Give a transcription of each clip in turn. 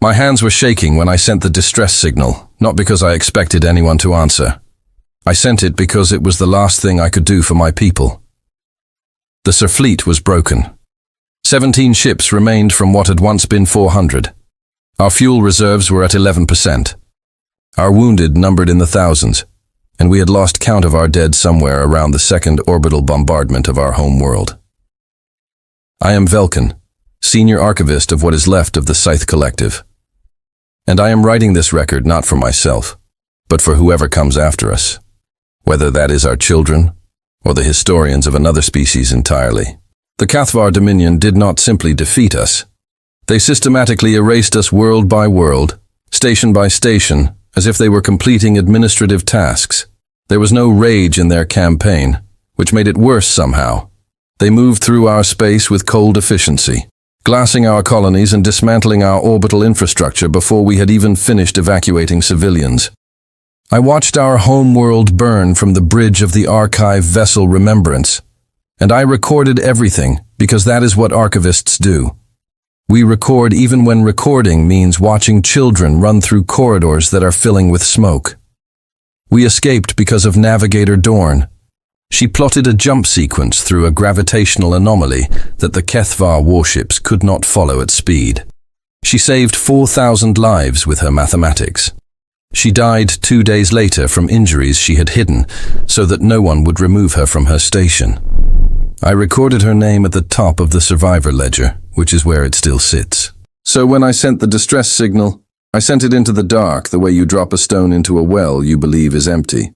My hands were shaking when I sent the distress signal, not because I expected anyone to answer. I sent it because it was the last thing I could do for my people. The fleet was broken. 17 ships remained from what had once been 400. Our fuel reserves were at 11%. Our wounded numbered in the thousands, and we had lost count of our dead somewhere around the second orbital bombardment of our home world. I am Velkin, senior archivist of what is left of the Scythe Collective. And I am writing this record not for myself, but for whoever comes after us, whether that is our children or the historians of another species entirely. The Cathvar Dominion did not simply defeat us. They systematically erased us world by world, station by station, as if they were completing administrative tasks. There was no rage in their campaign, which made it worse somehow. They moved through our space with cold efficiency, glassing our colonies and dismantling our orbital infrastructure before we had even finished evacuating civilians. I watched our home world burn from the bridge of the archive vessel Remembrance, and I recorded everything because that is what archivists do. We record even when recording means watching children run through corridors that are filling with smoke. We escaped because of Navigator Dorn. She plotted a jump sequence through a gravitational anomaly that the Cathvar warships could not follow at speed. She saved 4,000 lives with her mathematics. She died 2 days later from injuries she had hidden so that no one would remove her from her station. I recorded her name at the top of the survivor ledger, which is where it still sits. So when I sent the distress signal, I sent it into the dark the way you drop a stone into a well you believe is empty.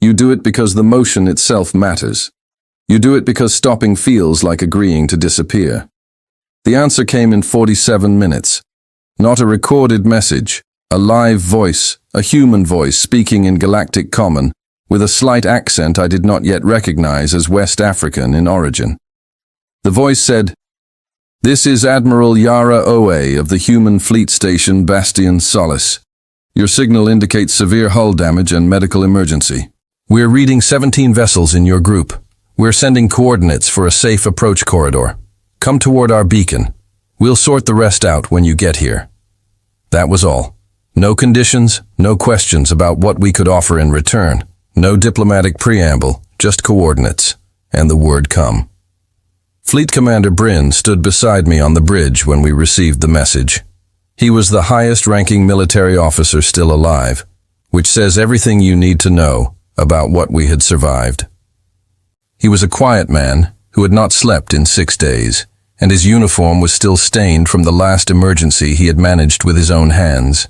You do it because the motion itself matters. You do it because stopping feels like agreeing to disappear. The answer came in 47 minutes. Not a recorded message, a live voice, a human voice speaking in Galactic Common, with a slight accent I did not yet recognize as West African in origin. The voice said, "This is Admiral Yara Oe of the human fleet station Bastion Solace. Your signal indicates severe hull damage and medical emergency. We're reading 17 vessels in your group. We're sending coordinates for a safe approach corridor. Come toward our beacon. We'll sort the rest out when you get here." That was all. No conditions, no questions about what we could offer in return. No diplomatic preamble, just coordinates, and the word come. Fleet Commander Bryn stood beside me on the bridge when we received the message. He was the highest-ranking military officer still alive, which says everything you need to know about what we had survived. He was a quiet man who had not slept in 6 days, and his uniform was still stained from the last emergency he had managed with his own hands.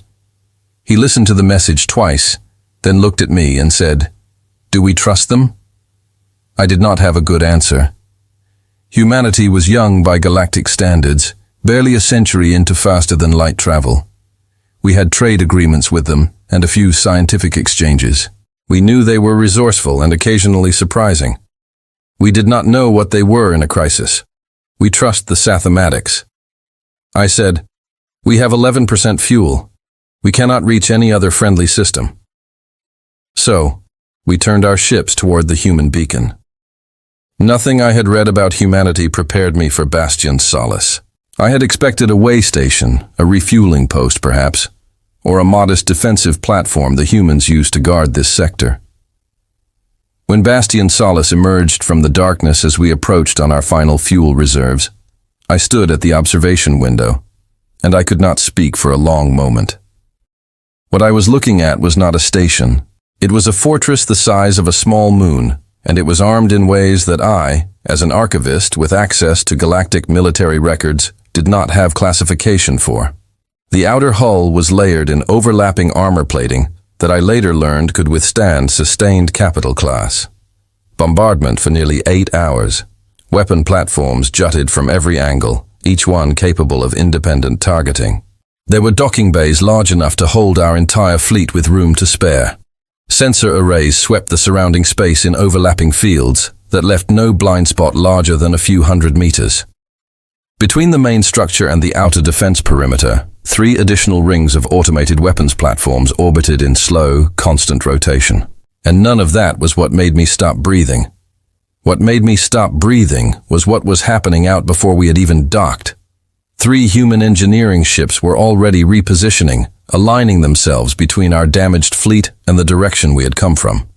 He listened to the message twice, then looked at me and said, "Do we trust them?" I did not have a good answer. Humanity was young by galactic standards, barely a century into faster-than-light travel. We had trade agreements with them and a few scientific exchanges. We knew they were resourceful and occasionally surprising. We did not know what they were in a crisis. We trust the mathematics. I said, "We have 11% fuel. We cannot reach any other friendly system." So, we turned our ships toward the human beacon. Nothing I had read about humanity prepared me for Bastion Solace. I had expected a way station, a refueling post perhaps, or a modest defensive platform the humans used to guard this sector. When Bastion Solace emerged from the darkness as we approached on our final fuel reserves, I stood at the observation window, and I could not speak for a long moment. What I was looking at was not a station. It was a fortress the size of a small moon, and it was armed in ways that I, as an archivist with access to galactic military records, did not have classification for. The outer hull was layered in overlapping armor plating that I later learned could withstand sustained capital class. Bombardment for nearly 8 hours. Weapon platforms jutted from every angle, each one capable of independent targeting. There were docking bays large enough to hold our entire fleet with room to spare. Sensor arrays swept the surrounding space in overlapping fields that left no blind spot larger than a few hundred meters. Between the main structure and the outer defense perimeter, 3 additional rings of automated weapons platforms orbited in slow, constant rotation. And none of that was what made me stop breathing. What made me stop breathing was what was happening out before we had even docked. 3 human engineering ships were already repositioning, aligning themselves between our damaged fleet and the direction we had come from.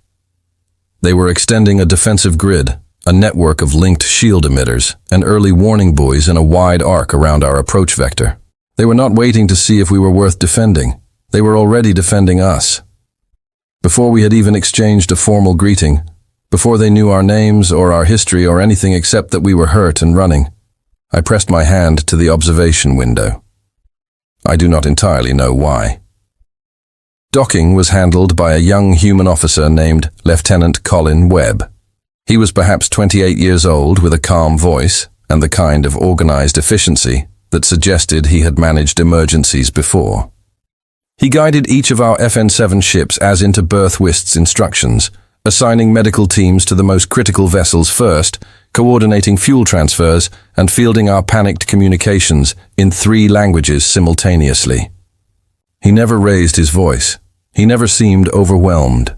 They were extending a defensive grid, a network of linked shield emitters and early warning buoys in a wide arc around our approach vector. They were not waiting to see if we were worth defending. They were already defending us. Before we had even exchanged a formal greeting, before they knew our names or our history or anything except that we were hurt and running, I pressed my hand to the observation window. I do not entirely know why. Docking was handled by a young human officer named Lieutenant Colin Webb. He was perhaps 28 years old with a calm voice and the kind of organized efficiency that suggested he had managed emergencies before. He guided each of our FN7 ships as into Berthwist's instructions, assigning medical teams to the most critical vessels first, coordinating fuel transfers, and fielding our panicked communications in 3 languages simultaneously. He never raised his voice. He never seemed overwhelmed.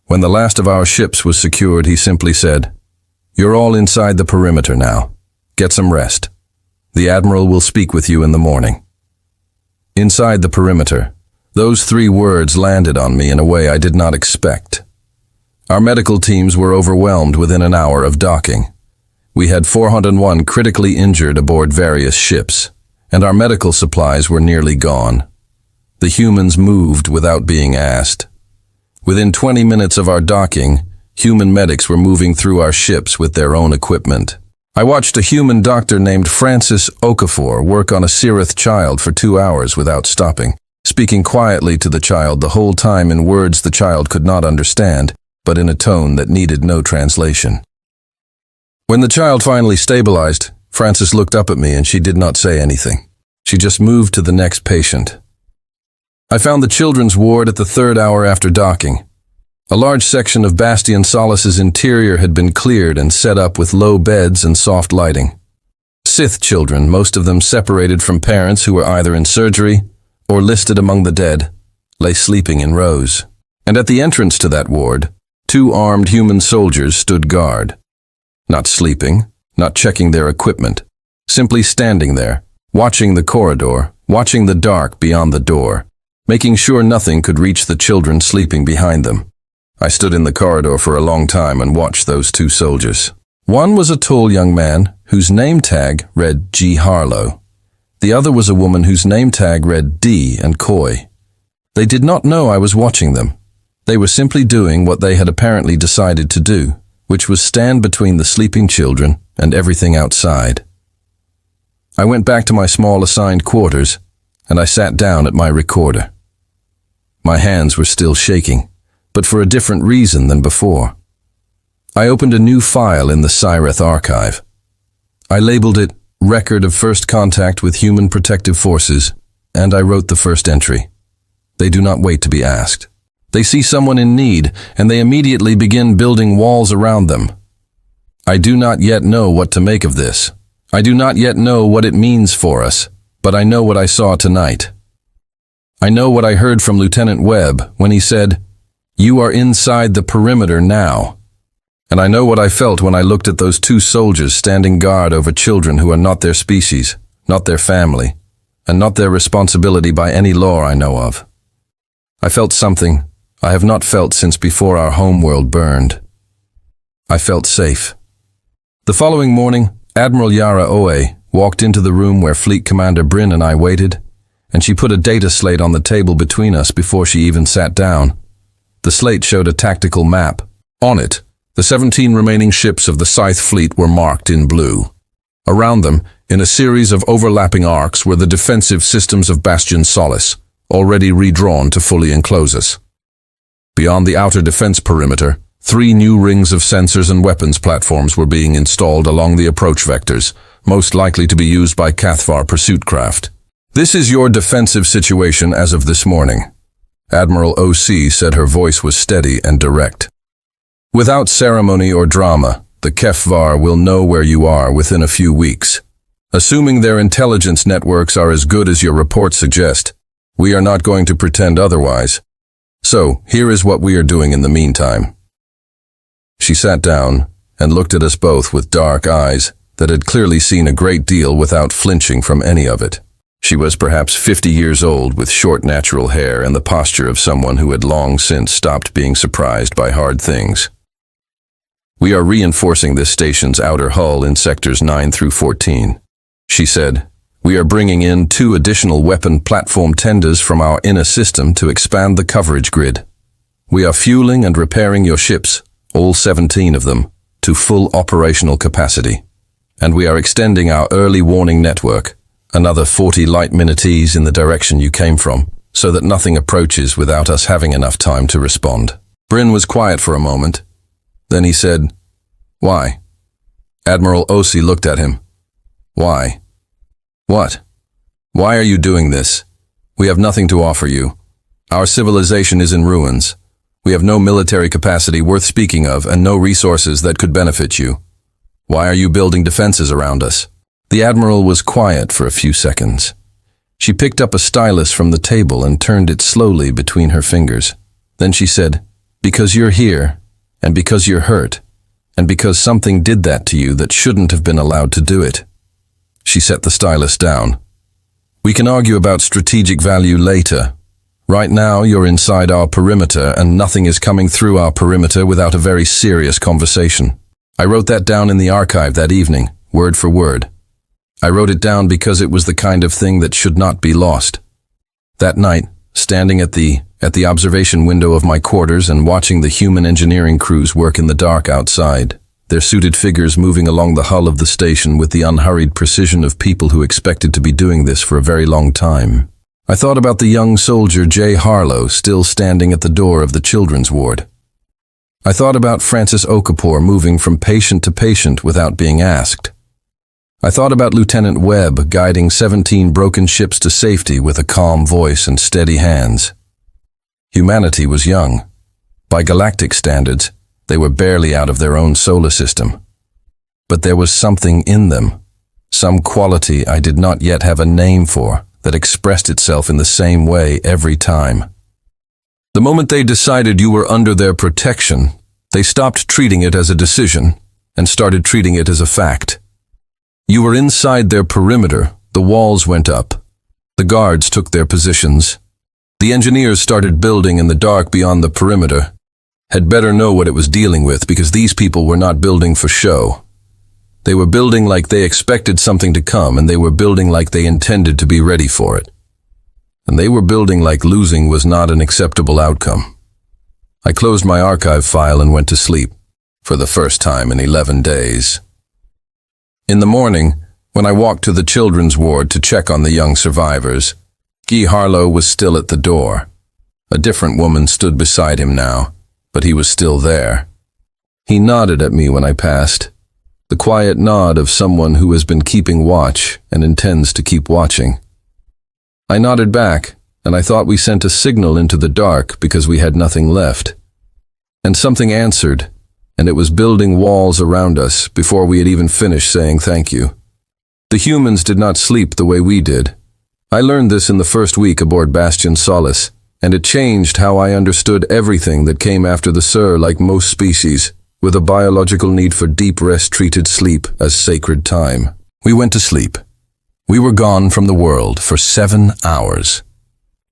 When the last of our ships was secured, he simply said, "You're all inside the perimeter now. Get some rest. The Admiral will speak with you in the morning." Inside the perimeter, those 3 words landed on me in a way I did not expect. Our medical teams were overwhelmed within an hour of docking. We had 401 critically injured aboard various ships, and our medical supplies were nearly gone. The humans moved without being asked. Within 20 minutes of our docking, human medics were moving through our ships with their own equipment. I watched a human doctor named Francis Okafor work on a Sirith child for 2 hours without stopping, speaking quietly to the child the whole time in words the child could not understand, but in a tone that needed no translation. When the child finally stabilized, Francis looked up at me and she did not say anything. She just moved to the next patient. I found the children's ward at the 3rd hour after docking. A large section of Bastion Solace's interior had been cleared and set up with low beds and soft lighting. Sith children, most of them separated from parents who were either in surgery or listed among the dead, lay sleeping in rows. And at the entrance to that ward, 2 armed human soldiers stood guard. Not sleeping, not checking their equipment, simply standing there, watching the corridor, watching the dark beyond the door, making sure nothing could reach the children sleeping behind them. I stood in the corridor for a long time and watched those 2 soldiers. One was a tall young man whose name tag read G. Harlow. The other was a woman whose name tag read D. and Coy. They did not know I was watching them. They were simply doing what they had apparently decided to do, which was stand between the sleeping children and everything outside. I went back to my small assigned quarters, and I sat down at my recorder. My hands were still shaking, but for a different reason than before. I opened a new file in the Sirith archive. I labeled it Record of First Contact with Human Protective Forces, and I wrote the first entry. They do not wait to be asked. They see someone in need, and they immediately begin building walls around them. I do not yet know what to make of this. I do not yet know what it means for us, but I know what I saw tonight. I know what I heard from Lieutenant Webb when he said, "You are inside the perimeter now." And I know what I felt when I looked at those 2 soldiers standing guard over children who are not their species, not their family, and not their responsibility by any law I know of. I felt something I have not felt since before our homeworld burned. I felt safe. The following morning, Admiral Yara Oe walked into the room where Fleet Commander Bryn and I waited, and she put a data slate on the table between us before she even sat down. The slate showed a tactical map. On it, the 17 remaining ships of the Scythe fleet were marked in blue. Around them, in a series of overlapping arcs, were the defensive systems of Bastion Solace, already redrawn to fully enclose us. Beyond the outer defense perimeter, 3 new rings of sensors and weapons platforms were being installed along the approach vectors, most likely to be used by Cathvar pursuit craft. "This is your defensive situation as of this morning." Admiral O.C. said, her voice was steady and direct. "Without ceremony or drama, the Cathvar will know where you are within a few weeks. Assuming their intelligence networks are as good as your reports suggest, we are not going to pretend otherwise. So, here is what we are doing in the meantime." She sat down and looked at us both with dark eyes, that had clearly seen a great deal without flinching from any of it. She was perhaps 50 years old with short natural hair and the posture of someone who had long since stopped being surprised by hard things. "We are reinforcing this station's outer hull in sectors 9 through 14, she said. "We are bringing in 2 additional weapon platform tenders from our inner system to expand the coverage grid. We are fueling and repairing your ships, all 17 of them, to full operational capacity. And we are extending our early warning network, another 40 light minutees in the direction you came from, so that nothing approaches without us having enough time to respond." Bryn was quiet for a moment. Then he said, "Why?" Admiral Osi looked at him. "Why?" "What? Why are you doing this? We have nothing to offer you. Our civilization is in ruins. We have no military capacity worth speaking of and no resources that could benefit you. Why are you building defenses around us?" The Admiral was quiet for a few seconds. She picked up a stylus from the table and turned it slowly between her fingers. Then she said, "Because you're here, and because you're hurt, and because something did that to you that shouldn't have been allowed to do it." She set the stylus down. "We can argue about strategic value later. Right now, you're inside our perimeter, and nothing is coming through our perimeter without a very serious conversation." I wrote that down in the archive that evening, word for word. I wrote it down because it was the kind of thing that should not be lost. That night, standing at the observation window of my quarters and watching the human engineering crews work in the dark outside, their suited figures moving along the hull of the station with the unhurried precision of people who expected to be doing this for a very long time, I thought about the young soldier Jay Harlow still standing at the door of the children's ward. I thought about Francis Okafor moving from patient to patient without being asked. I thought about Lieutenant Webb guiding 17 broken ships to safety with a calm voice and steady hands. Humanity was young. By galactic standards, they were barely out of their own solar system. But there was something in them, some quality I did not yet have a name for, that expressed itself in the same way every time. The moment they decided you were under their protection, they stopped treating it as a decision and started treating it as a fact. You were inside their perimeter, the walls went up. The guards took their positions. The engineers started building in the dark beyond the perimeter. Had better know what it was dealing with, because these people were not building for show. They were building like they expected something to come, and they were building like they intended to be ready for it. And they were building like losing was not an acceptable outcome. I closed my archive file and went to sleep, for the first time in 11 days. In the morning, when I walked to the children's ward to check on the young survivors, Guy Harlow was still at the door. A different woman stood beside him now, but he was still there. He nodded at me when I passed, the quiet nod of someone who has been keeping watch and intends to keep watching. I nodded back, and I thought we sent a signal into the dark because we had nothing left. And something answered, and it was building walls around us before we had even finished saying thank you. The humans did not sleep the way we did. I learned this in the first week aboard Bastion Solace, and it changed how I understood everything that came after the Sur, like most species, with a biological need for deep rest-treated sleep as sacred time. We went to sleep. We were gone from the world for 7 hours.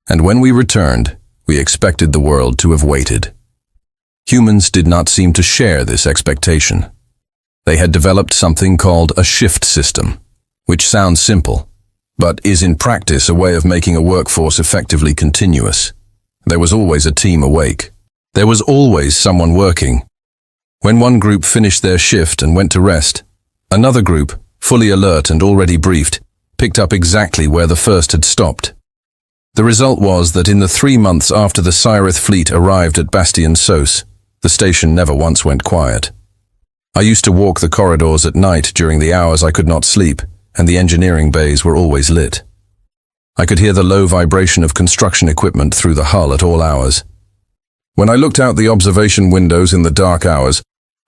And when we returned, we expected the world to have waited. Humans did not seem to share this expectation. They had developed something called a shift system, which sounds simple, but is in practice a way of making a workforce effectively continuous. There was always a team awake. There was always someone working. When one group finished their shift and went to rest, another group, fully alert and already briefed, picked up exactly where the first had stopped. The result was that in the 3 months after the Cyrith fleet arrived at Bastion Sos, the station never once went quiet. I used to walk the corridors at night during the hours I could not sleep, and the engineering bays were always lit. I could hear the low vibration of construction equipment through the hull at all hours. When I looked out the observation windows in the dark hours,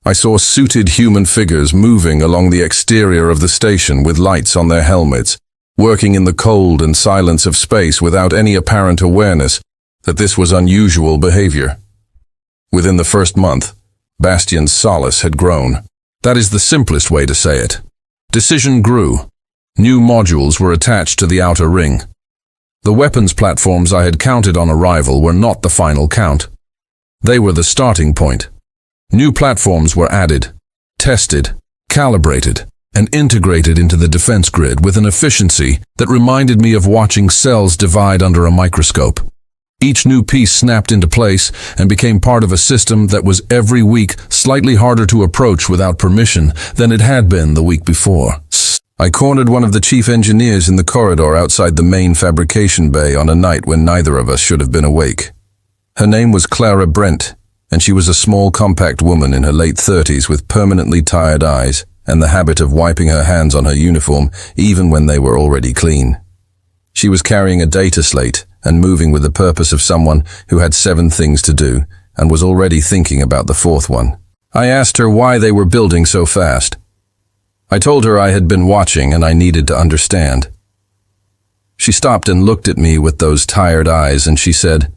I saw suited human figures moving along the exterior of the station with lights on their helmets, working in the cold and silence of space without any apparent awareness that this was unusual behavior. Within the first month, Bastion's solace had grown. That is the simplest way to say it. Decision grew. New modules were attached to the outer ring. The weapons platforms I had counted on arrival were not the final count. They were the starting point. New platforms were added, tested, calibrated, and integrated into the defense grid with an efficiency that reminded me of watching cells divide under a microscope. Each new piece snapped into place and became part of a system that was every week slightly harder to approach without permission than it had been the week before. I cornered one of the chief engineers in the corridor outside the main fabrication bay on a night when neither of us should have been awake. Her name was Clara Brent, and she was a small, compact woman in her late 30s with permanently tired eyes and the habit of wiping her hands on her uniform even when they were already clean. She was carrying a data slate and moving with the purpose of someone who had 7 things to do and was already thinking about the 4th one. I asked her why they were building so fast. I told her I had been watching and I needed to understand. She stopped and looked at me with those tired eyes and she said,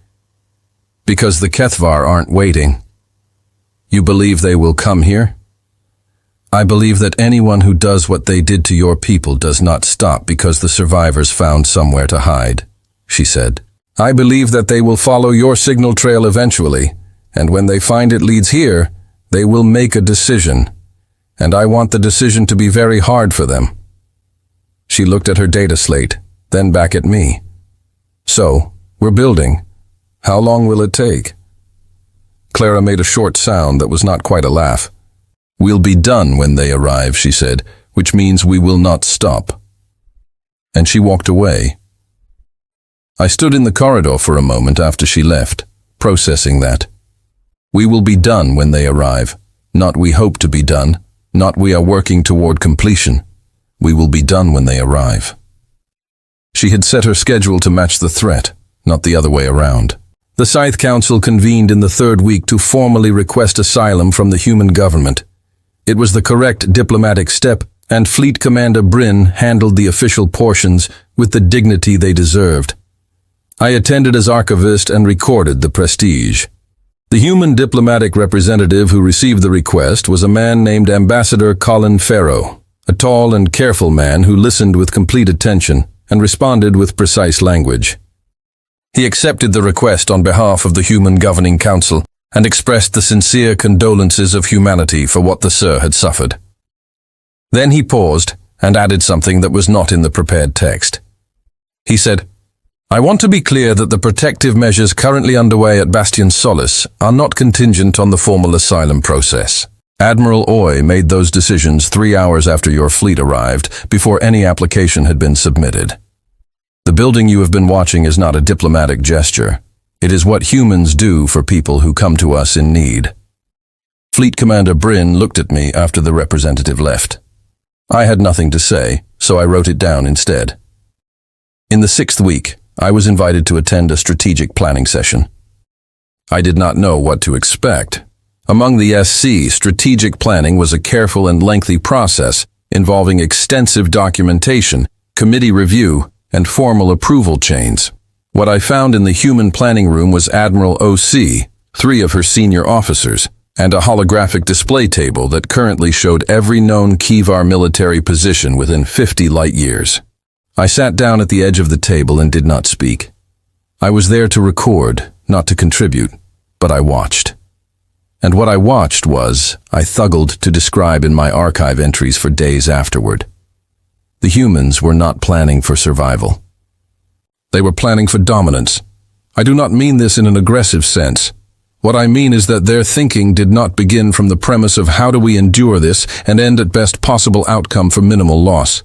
"Because the Kethvar aren't waiting. You believe they will come here? I believe that anyone who does what they did to your people does not stop because the survivors found somewhere to hide," she said. "I believe that they will follow your signal trail eventually, and when they find it leads here, they will make a decision. And I want the decision to be very hard for them." She looked at her data slate, then back at me. "So, we're building. How long will it take?" Clara made a short sound that was not quite a laugh. "We'll be done when they arrive," she said, "which means we will not stop." And she walked away. I stood in the corridor for a moment after she left, processing that. We will be done when they arrive, not we hope to be done, not we are working toward completion. We will be done when they arrive. She had set her schedule to match the threat, not the other way around. The Scythe Council convened in the 3rd week to formally request asylum from the human government. It was the correct diplomatic step, and Fleet Commander Bryn handled the official portions with the dignity they deserved. I attended as archivist and recorded the prestige. The human diplomatic representative who received the request was a man named Ambassador Colin Farrow, a tall and careful man who listened with complete attention and responded with precise language. He accepted the request on behalf of the Human Governing Council and expressed the sincere condolences of humanity for what the Sir had suffered. Then he paused and added something that was not in the prepared text. He said, "I want to be clear that the protective measures currently underway at Bastion Solace are not contingent on the formal asylum process. Admiral Oy made those decisions 3 hours after your fleet arrived, before any application had been submitted. The building you have been watching is not a diplomatic gesture. It is what humans do for people who come to us in need." Fleet Commander Bryn looked at me after the representative left. I had nothing to say, so I wrote it down instead. In the 6th week, I was invited to attend a strategic planning session. I did not know what to expect. Among the SC, strategic planning was a careful and lengthy process involving extensive documentation, committee review, and formal approval chains. What I found in the human planning room was Admiral OC, 3 of her senior officers, and a holographic display table that currently showed every known Kevvar military position within 50 light years. I sat down at the edge of the table and did not speak. I was there to record, not to contribute, but I watched. And what I watched was, I thuggled to describe in my archive entries for days afterward. The humans were not planning for survival. They were planning for dominance. I do not mean this in an aggressive sense. What I mean is that their thinking did not begin from the premise of how do we endure this and end at best possible outcome for minimal loss.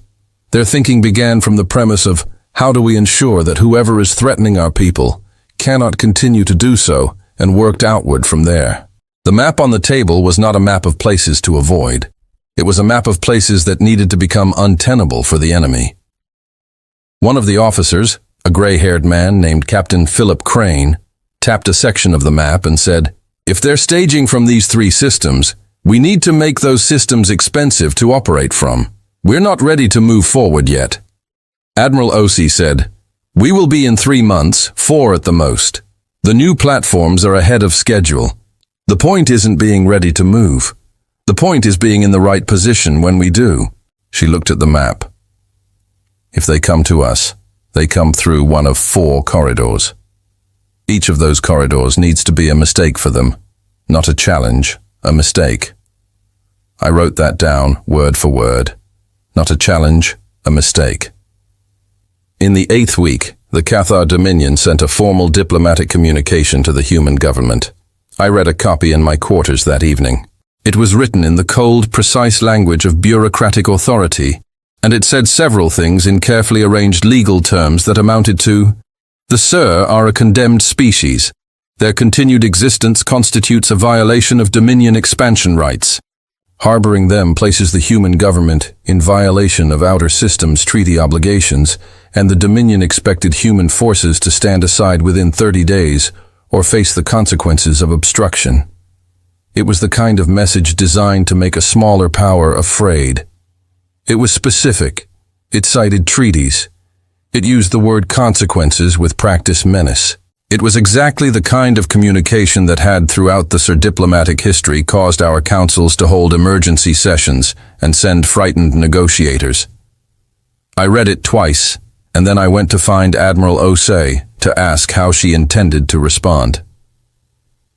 Their thinking began from the premise of how do we ensure that whoever is threatening our people cannot continue to do so, and worked outward from there. The map on the table was not a map of places to avoid. It was a map of places that needed to become untenable for the enemy. One of the officers, a gray-haired man named Captain Philip Crane, tapped a section of the map and said, "If they're staging from these 3 systems, we need to make those systems expensive to operate from. We're not ready to move forward yet." Admiral OC said, "We will be in 3 months, 4 at the most. The new platforms are ahead of schedule. The point isn't being ready to move. The point is being in the right position when we do." She looked at the map. If they come to us, they come through one of 4 corridors. Each of those corridors needs to be a mistake for them, not a challenge, a mistake. I wrote that down, word for word. Not a challenge, a mistake. In the 8th week, the Cathar Dominion sent a formal diplomatic communication to the human government. I read a copy in my quarters that evening. It was written in the cold, precise language of bureaucratic authority, and it said several things in carefully arranged legal terms that amounted to: the Sur are a condemned species. Their continued existence constitutes a violation of Dominion expansion rights. Harboring them places the human government in violation of Outer Systems treaty obligations, and the Dominion expected human forces to stand aside within 30 days or face the consequences of obstruction. It was the kind of message designed to make a smaller power afraid. It was specific. It cited treaties. It used the word consequences with practice menace. It was exactly the kind of communication that had, throughout the diplomatic history, caused our councils to hold emergency sessions and send frightened negotiators. I read it twice, and then I went to find Admiral Osei to ask how she intended to respond.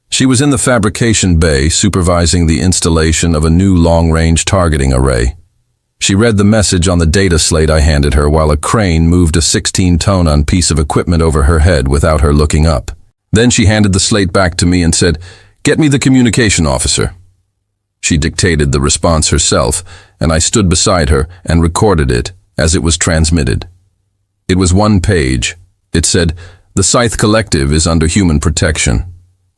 She was in the fabrication bay supervising the installation of a new long-range targeting array. She read the message on the data slate I handed her while a crane moved a 16-ton piece of equipment over her head without her looking up. Then she handed the slate back to me and said, "Get me the communication officer." She dictated the response herself, and I stood beside her and recorded it as it was transmitted. It was 1 page. It said, "The Scythe Collective is under human protection.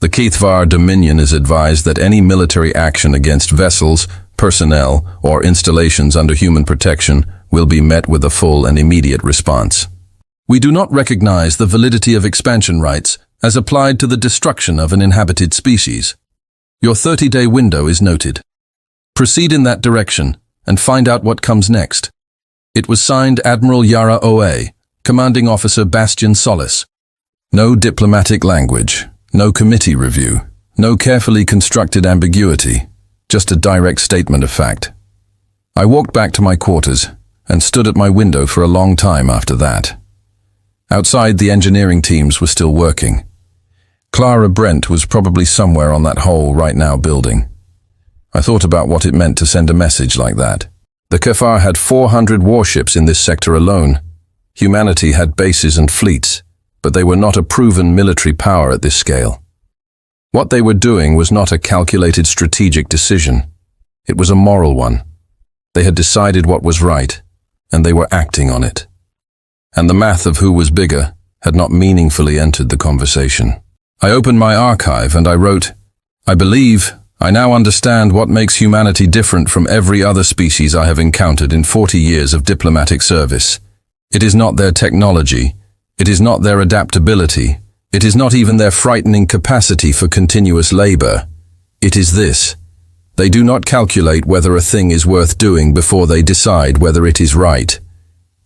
The Cathar Dominion is advised that any military action against vessels, personnel, or installations under human protection will be met with a full and immediate response. We do not recognize the validity of expansion rights as applied to the destruction of an inhabited species. Your 30-day window is noted. Proceed in that direction and find out what comes next." It was signed Admiral Yara Oe, Commanding Officer Bastian Solis. No diplomatic language, no committee review, no carefully constructed ambiguity. Just a direct statement of fact. I walked back to my quarters and stood at my window for a long time after that. Outside, the engineering teams were still working. Clara Brent was probably somewhere on that whole right now building. I thought about what it meant to send a message like that. The Cathar had 400 warships in this sector alone. Humanity had bases and fleets, but they were not a proven military power at this scale. What they were doing was not a calculated strategic decision. It was a moral one. They had decided what was right, and they were acting on it. And the math of who was bigger had not meaningfully entered the conversation. I opened my archive and I wrote, "I believe I now understand what makes humanity different from every other species I have encountered in 40 years of diplomatic service. It is not their technology. It is not their adaptability. It is not even their frightening capacity for continuous labor. It is this. They do not calculate whether a thing is worth doing before they decide whether it is right.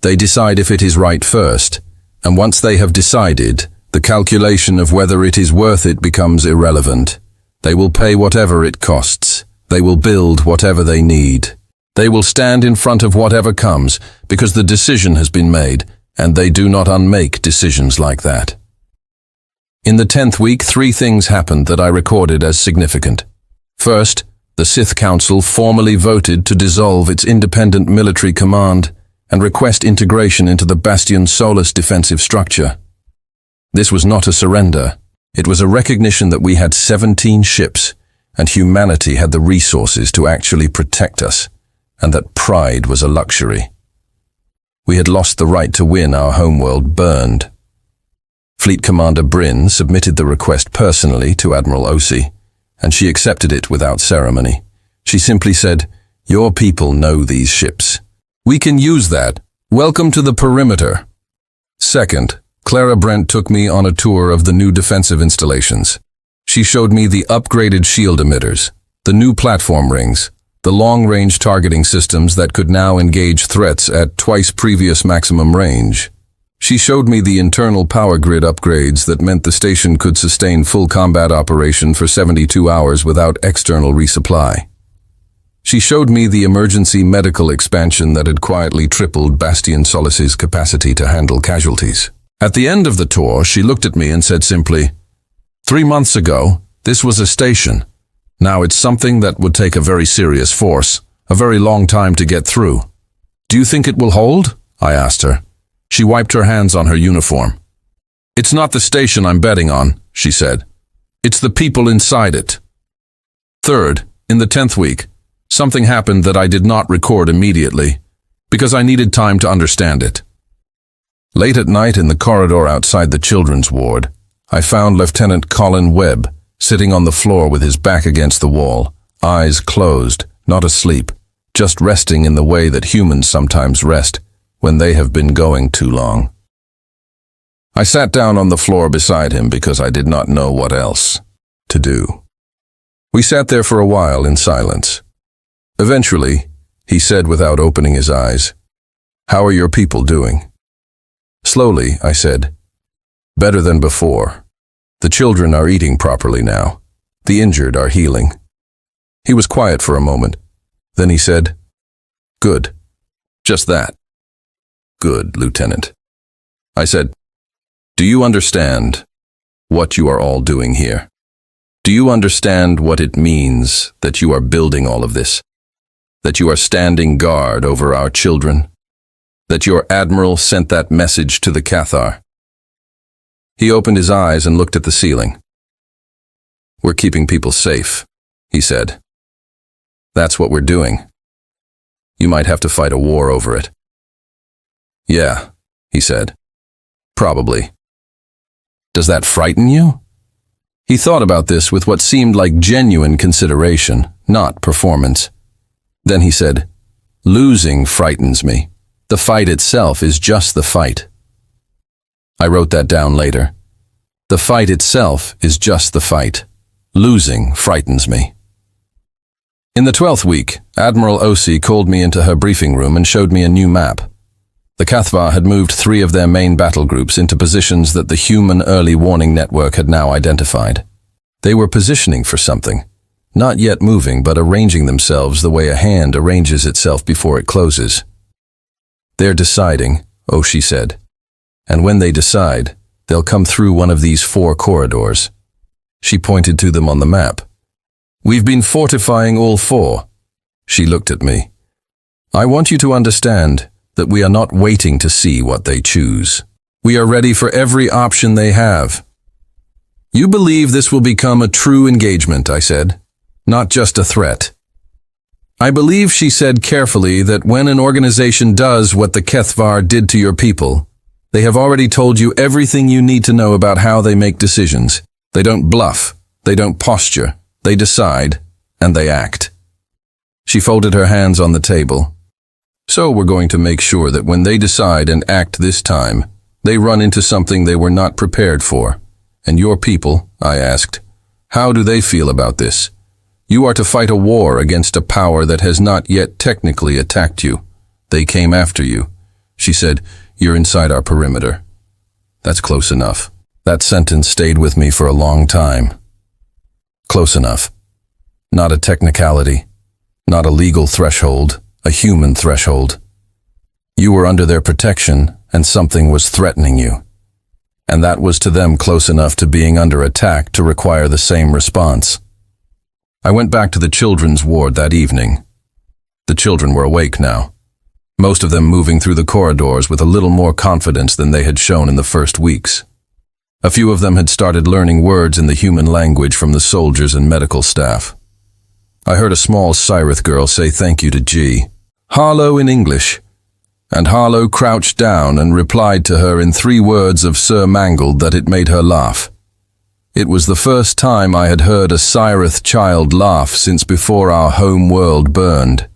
They decide if it is right first, and once they have decided, the calculation of whether it is worth it becomes irrelevant. They will pay whatever it costs. They will build whatever they need. They will stand in front of whatever comes, because the decision has been made, and they do not unmake decisions like that." In the 10th week, 3 things happened that I recorded as significant. First, the Sith Council formally voted to dissolve its independent military command and request integration into the Bastion Solis defensive structure. This was not a surrender. It was a recognition that we had 17 ships, and humanity had the resources to actually protect us, and that pride was a luxury. We had lost the right to win our homeworld burned. Fleet Commander Bryn submitted the request personally to Admiral Osei, and she accepted it without ceremony. She simply said, "Your people know these ships. We can use that. Welcome to the perimeter." Second, Clara Brent took me on a tour of the new defensive installations. She showed me the upgraded shield emitters, the new platform rings, the long-range targeting systems that could now engage threats at twice previous maximum range. She showed me the internal power grid upgrades that meant the station could sustain full combat operation for 72 hours without external resupply. She showed me the emergency medical expansion that had quietly tripled Bastion Solis's capacity to handle casualties. At the end of the tour, she looked at me and said simply, "3 months ago, this was a station. Now it's something that would take a very serious force, a very long time to get through. Do you think it will hold?" I asked her. She wiped her hands on her uniform. "It's not the station I'm betting on," she said. "It's the people inside it." Third, in the 10th week, something happened that I did not record immediately, because I needed time to understand it. Late at night in the corridor outside the children's ward, I found Lieutenant Colin Webb sitting on the floor with his back against the wall, eyes closed, not asleep, just resting in the way that humans sometimes rest when they have been going too long. I sat down on the floor beside him because I did not know what else to do. We sat there for a while in silence. Eventually, he said without opening his eyes, "How are your people doing?" Slowly, I said, "Better than before. The children are eating properly now. The injured are healing." He was quiet for a moment. Then he said, "Good. Just that." "Good, Lieutenant." I said, "Do you understand what you are all doing here? Do you understand what it means that you are building all of this? That you are standing guard over our children? That your admiral sent that message to the Cathar?" He opened his eyes and looked at the ceiling. "We're keeping people safe," he said. "That's what we're doing. You might have to fight a war over it." "Yeah," he said. "Probably. Does that frighten you?" He thought about this with what seemed like genuine consideration, not performance. Then he said, "Losing frightens me. The fight itself is just the fight." I wrote that down later. The fight itself is just the fight. Losing frightens me. In the 12th week, Admiral Osi called me into her briefing room and showed me a new map. The Cathvar had moved 3 of their main battle groups into positions that the human early warning network had now identified. They were positioning for something, not yet moving but arranging themselves the way a hand arranges itself before it closes. "They're deciding," Osi said. "And when they decide, they'll come through one of these 4 corridors." She pointed to them on the map. "We've been fortifying all 4. She looked at me. "I want you to understand that we are not waiting to see what they choose. We are ready for every option they have." "You believe this will become a true engagement," I said, "not just a threat." "I believe," she said carefully, "that when an organization does what the Cathvar did to your people, they have already told you everything you need to know about how they make decisions. They don't bluff, they don't posture, they decide, and they act." She folded her hands on the table. "So we're going to make sure that when they decide and act this time, they run into something they were not prepared for. And your people," I asked, "how do they feel about this? You are to fight a war against a power that has not yet technically attacked you. They came after you." She said, "You're inside our perimeter." That's close enough. That sentence stayed with me for a long time. Close enough. Not a technicality, not a legal threshold, a human threshold. You were under their protection, and something was threatening you. And that was to them close enough to being under attack to require the same response. I went back to the children's ward that evening. The children were awake now, most of them moving through the corridors with a little more confidence than they had shown in the first weeks. A few of them had started learning words in the human language from the soldiers and medical staff. I heard a small Cyrith girl say thank you to G. Harlow in English, and Harlow crouched down and replied to her in 3 words of Sir Mangled that it made her laugh. It was the first time I had heard a Cyrith child laugh since before our home world burned.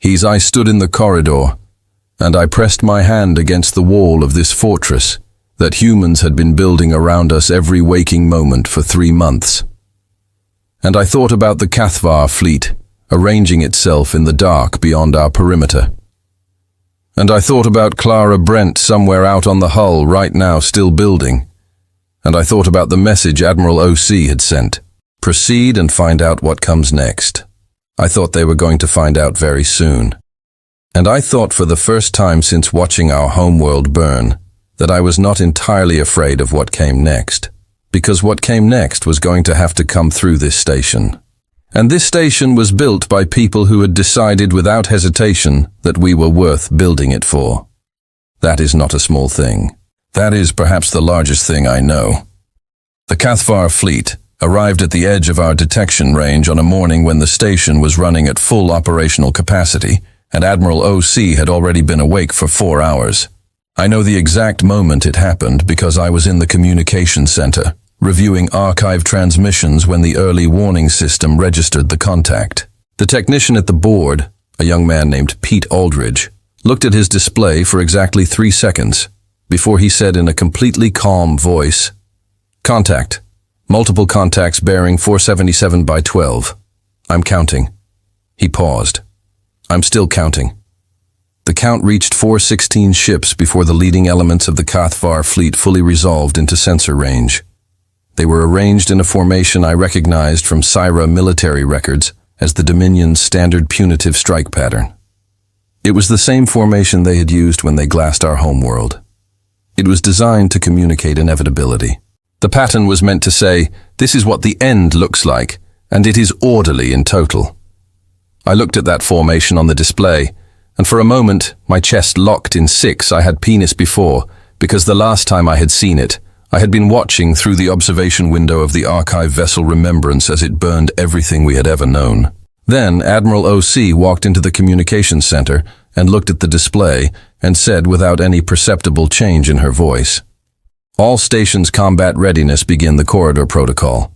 I stood in the corridor, and I pressed my hand against the wall of this fortress that humans had been building around us every waking moment for 3 months. And I thought about the Cathvar fleet arranging itself in the dark beyond our perimeter. And I thought about Clara Brent somewhere out on the hull right now still building. And I thought about the message Admiral O.C. had sent. Proceed and find out what comes next. I thought they were going to find out very soon. And I thought for the first time since watching our homeworld burn that I was not entirely afraid of what came next, because what came next was going to have to come through this station. And this station was built by people who had decided without hesitation that we were worth building it for. That is not a small thing. That is perhaps the largest thing I know. The HFY fleet arrived at the edge of our detection range on a morning when the station was running at full operational capacity, and Admiral O.C. had already been awake for 4 hours. I know the exact moment it happened because I was in the communications center, reviewing archive transmissions when the early warning system registered the contact. The technician at the board, a young man named Pete Aldridge, looked at his display for exactly 3 seconds before he said in a completely calm voice, "Contact. Multiple contacts bearing 477 by 12. I'm counting." He paused. "I'm still counting." The count reached 416 ships before the leading elements of the HFY fleet fully resolved into sensor range. They were arranged in a formation I recognized from Syra military records as the Dominion's standard punitive strike pattern. It was the same formation they had used when they glassed our homeworld. It was designed to communicate inevitability. The pattern was meant to say, "This is what the end looks like, and it is orderly in total." I looked at that formation on the display, and for a moment my chest locked in 6. I had penis before, because the last time I had seen it, I had been watching through the observation window of the archive vessel Remembrance as it burned everything we had ever known. Then Admiral O.C. walked into the communications center and looked at the display and said without any perceptible change in her voice, "All stations combat readiness begin the corridor protocol.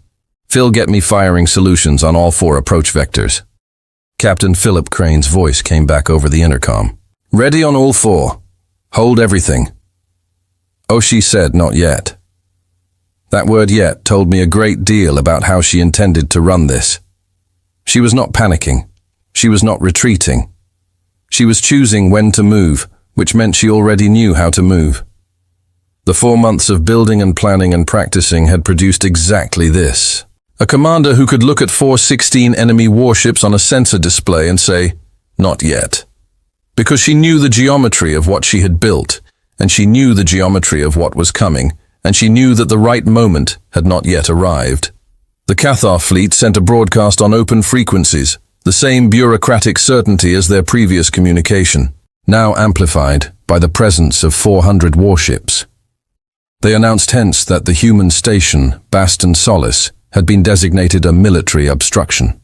Phil, get me firing solutions on all 4 approach vectors." Captain Philip Crane's voice came back over the intercom. "Ready on all 4. Hold everything." Oh, she said not yet. That word "yet" told me a great deal about how she intended to run this. She was not panicking. She was not retreating. She was choosing when to move, which meant she already knew how to move. The 4 months of building and planning and practicing had produced exactly this. A commander who could look at 416 enemy warships on a sensor display and say, "Not yet." Because she knew the geometry of what she had built, and she knew the geometry of what was coming, and she knew that the right moment had not yet arrived. The HFY fleet sent a broadcast on open frequencies, the same bureaucratic certainty as their previous communication, now amplified by the presence of 400 warships. They announced hence that the human station, Baston Solace, had been designated a military obstruction.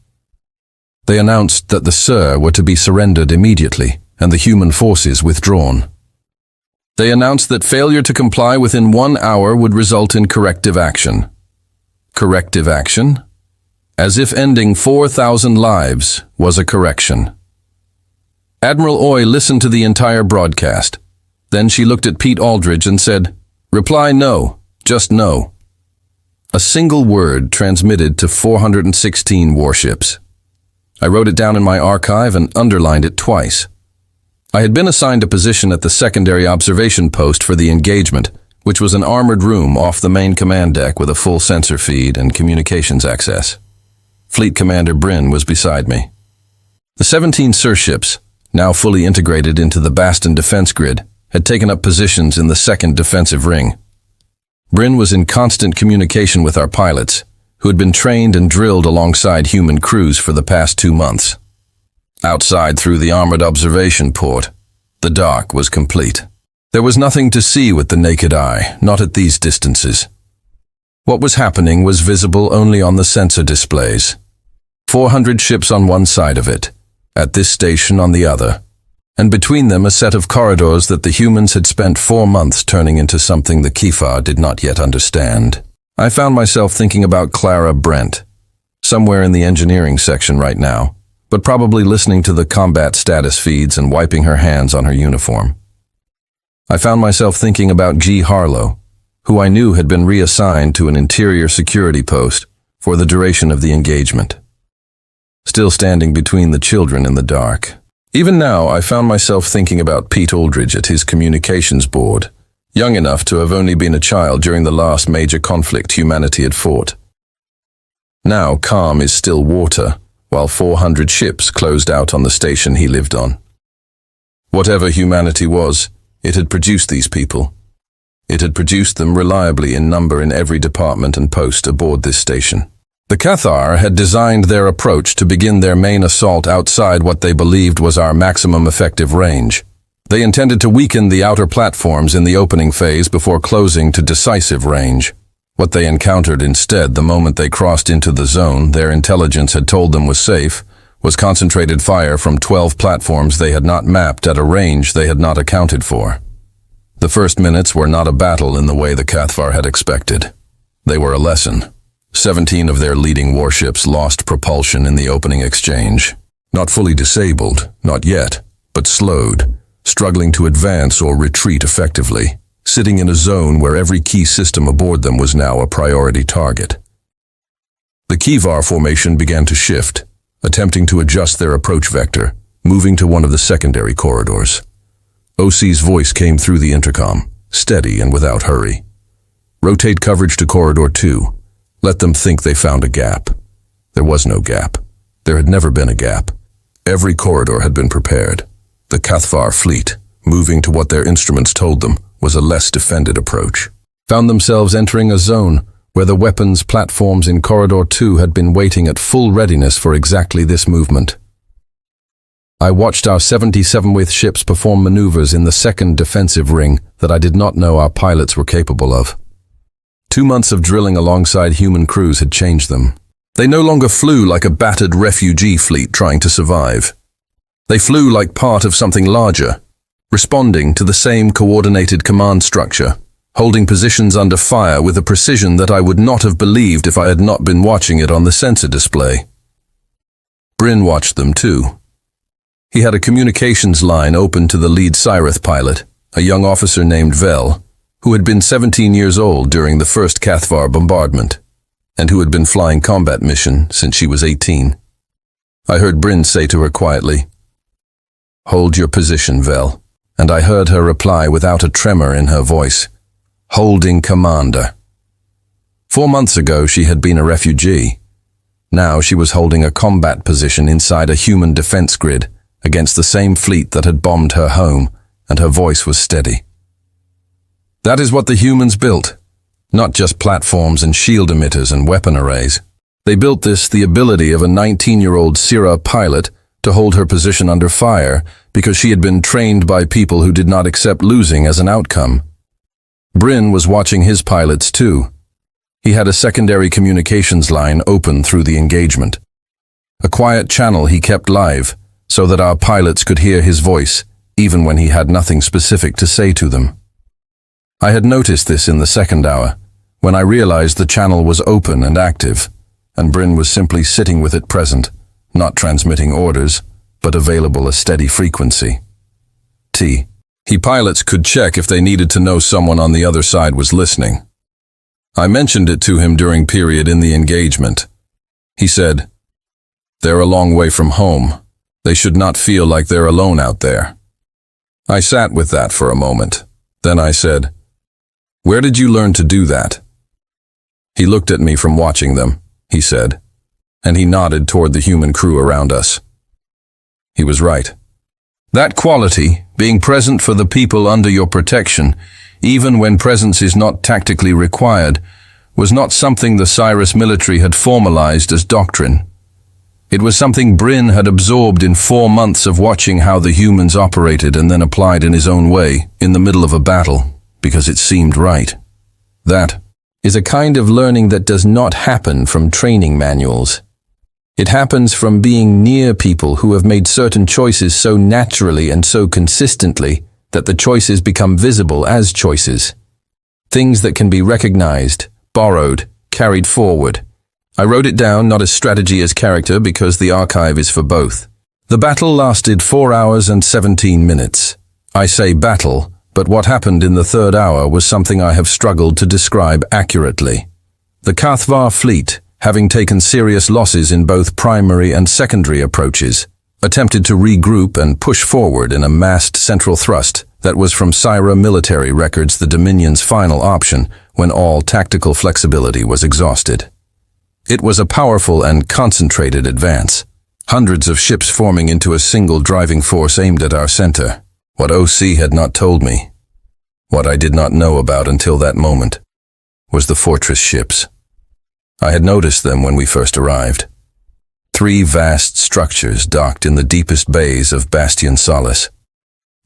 They announced that the SIR were to be surrendered immediately and the human forces withdrawn. They announced that failure to comply within 1 hour would result in corrective action. Corrective action? As if ending 4,000 lives was a correction. Admiral Oy listened to the entire broadcast. Then she looked at Pete Aldridge and said, "Reply no, just no." A single word transmitted to 416 warships. I wrote it down in my archive and underlined it twice. I had been assigned a position at the secondary observation post for the engagement, which was an armored room off the main command deck with a full sensor feed and communications access. Fleet Commander Bryn was beside me. The 17 SIR ships, now fully integrated into the Baston defense grid, had taken up positions in the second defensive ring. Bryn was in constant communication with our pilots, who had been trained and drilled alongside human crews for the past 2 months. Outside through the armored observation port, the dark was complete. There was nothing to see with the naked eye, not at these distances. What was happening was visible only on the sensor displays. 400 ships on one side of it, at this station on the other, and between them a set of corridors that the humans had spent 4 months turning into something the HFY did not yet understand. I found myself thinking about Clara Brent, somewhere in the engineering section right now, but probably listening to the combat status feeds and wiping her hands on her uniform. I found myself thinking about G. Harlow, who I knew had been reassigned to an interior security post for the duration of the engagement, still standing between the children in the dark. Even now, I found myself thinking about Pete Aldridge at his communications board, young enough to have only been a child during the last major conflict humanity had fought. Now calm is still water, while 400 ships closed out on the station he lived on. Whatever humanity was, it had produced these people. It had produced them reliably in number in every department and post aboard this station. The Cathar had designed their approach to begin their main assault outside what they believed was our maximum effective range. They intended to weaken the outer platforms in the opening phase before closing to decisive range. What they encountered instead the moment they crossed into the zone their intelligence had told them was safe, was concentrated fire from 12 platforms they had not mapped at a range they had not accounted for. The first minutes were not a battle in the way the Cathar had expected. They were a lesson. 17 of their leading warships lost propulsion in the opening exchange. Not fully disabled, not yet, but slowed, struggling to advance or retreat effectively, sitting in a zone where every key system aboard them was now a priority target. The Kivar formation began to shift, attempting to adjust their approach vector, moving to one of the secondary corridors. OC's voice came through the intercom, steady and without hurry. Rotate coverage to Corridor 2. Let them think they found a gap. There was no gap. There had never been a gap. Every corridor had been prepared. The Cathar fleet, moving to what their instruments told them was a less defended approach, found themselves entering a zone where the weapons platforms in Corridor 2 had been waiting at full readiness for exactly this movement. I watched our 77th ships perform maneuvers in the second defensive ring that I did not know our pilots were capable of. 2 months of drilling alongside human crews had changed them. They no longer flew like a battered refugee fleet trying to survive. They flew like part of something larger, responding to the same coordinated command structure, holding positions under fire with a precision that I would not have believed if I had not been watching it on the sensor display. Bryn watched them too. He had a communications line open to the lead Cyrith pilot, a young officer named Vel, who had been 17 years old during the first Cathar bombardment, and who had been flying combat mission since she was 18. I heard Bryn say to her quietly, "Hold your position, Vel," and I heard her reply without a tremor in her voice, "Holding, Commander." 4 months ago she had been a refugee. Now she was holding a combat position inside a human defense grid against the same fleet that had bombed her home, and her voice was steady. That is what the humans built, not just platforms and shield emitters and weapon arrays. They built this, the ability of a 19-year-old Syrah pilot to hold her position under fire because she had been trained by people who did not accept losing as an outcome. Bryn was watching his pilots too. He had a secondary communications line open through the engagement. A quiet channel he kept live so that our pilots could hear his voice even when he had nothing specific to say to them. I had noticed this in the second hour, when I realized the channel was open and active, and Bryn was simply sitting with it present, not transmitting orders, but available a steady frequency. He pilots could check if they needed to know someone on the other side was listening. I mentioned it to him during period in the engagement. He said, "They're a long way from home. They should not feel like they're alone out there." I sat with that for a moment. Then I said, "Where did you learn to do that?" He looked at me from watching them, he said, and he nodded toward the human crew around us. He was right. That quality, being present for the people under your protection, even when presence is not tactically required, was not something the Cyrus military had formalized as doctrine. It was something Bryn had absorbed in 4 months of watching how the humans operated and then applied in his own way, in the middle of a battle, because it seemed right. That is a kind of learning that does not happen from training manuals. It happens from being near people who have made certain choices so naturally and so consistently that the choices become visible as choices. Things that can be recognized, borrowed, carried forward. I wrote it down not as strategy as character because the archive is for both. The battle lasted 4 hours and 17 minutes. I say battle, but what happened in the third hour was something I have struggled to describe accurately. The Cathar fleet, having taken serious losses in both primary and secondary approaches, attempted to regroup and push forward in a massed central thrust that was from Syrah military records the Dominion's final option when all tactical flexibility was exhausted. It was a powerful and concentrated advance, Hundreds of ships forming into a single driving force aimed at our center. What OC had not told me, what I did not know about until that moment, was the fortress ships. I had noticed them when we first arrived. 3 vast structures docked in the deepest bays of Bastion Solace.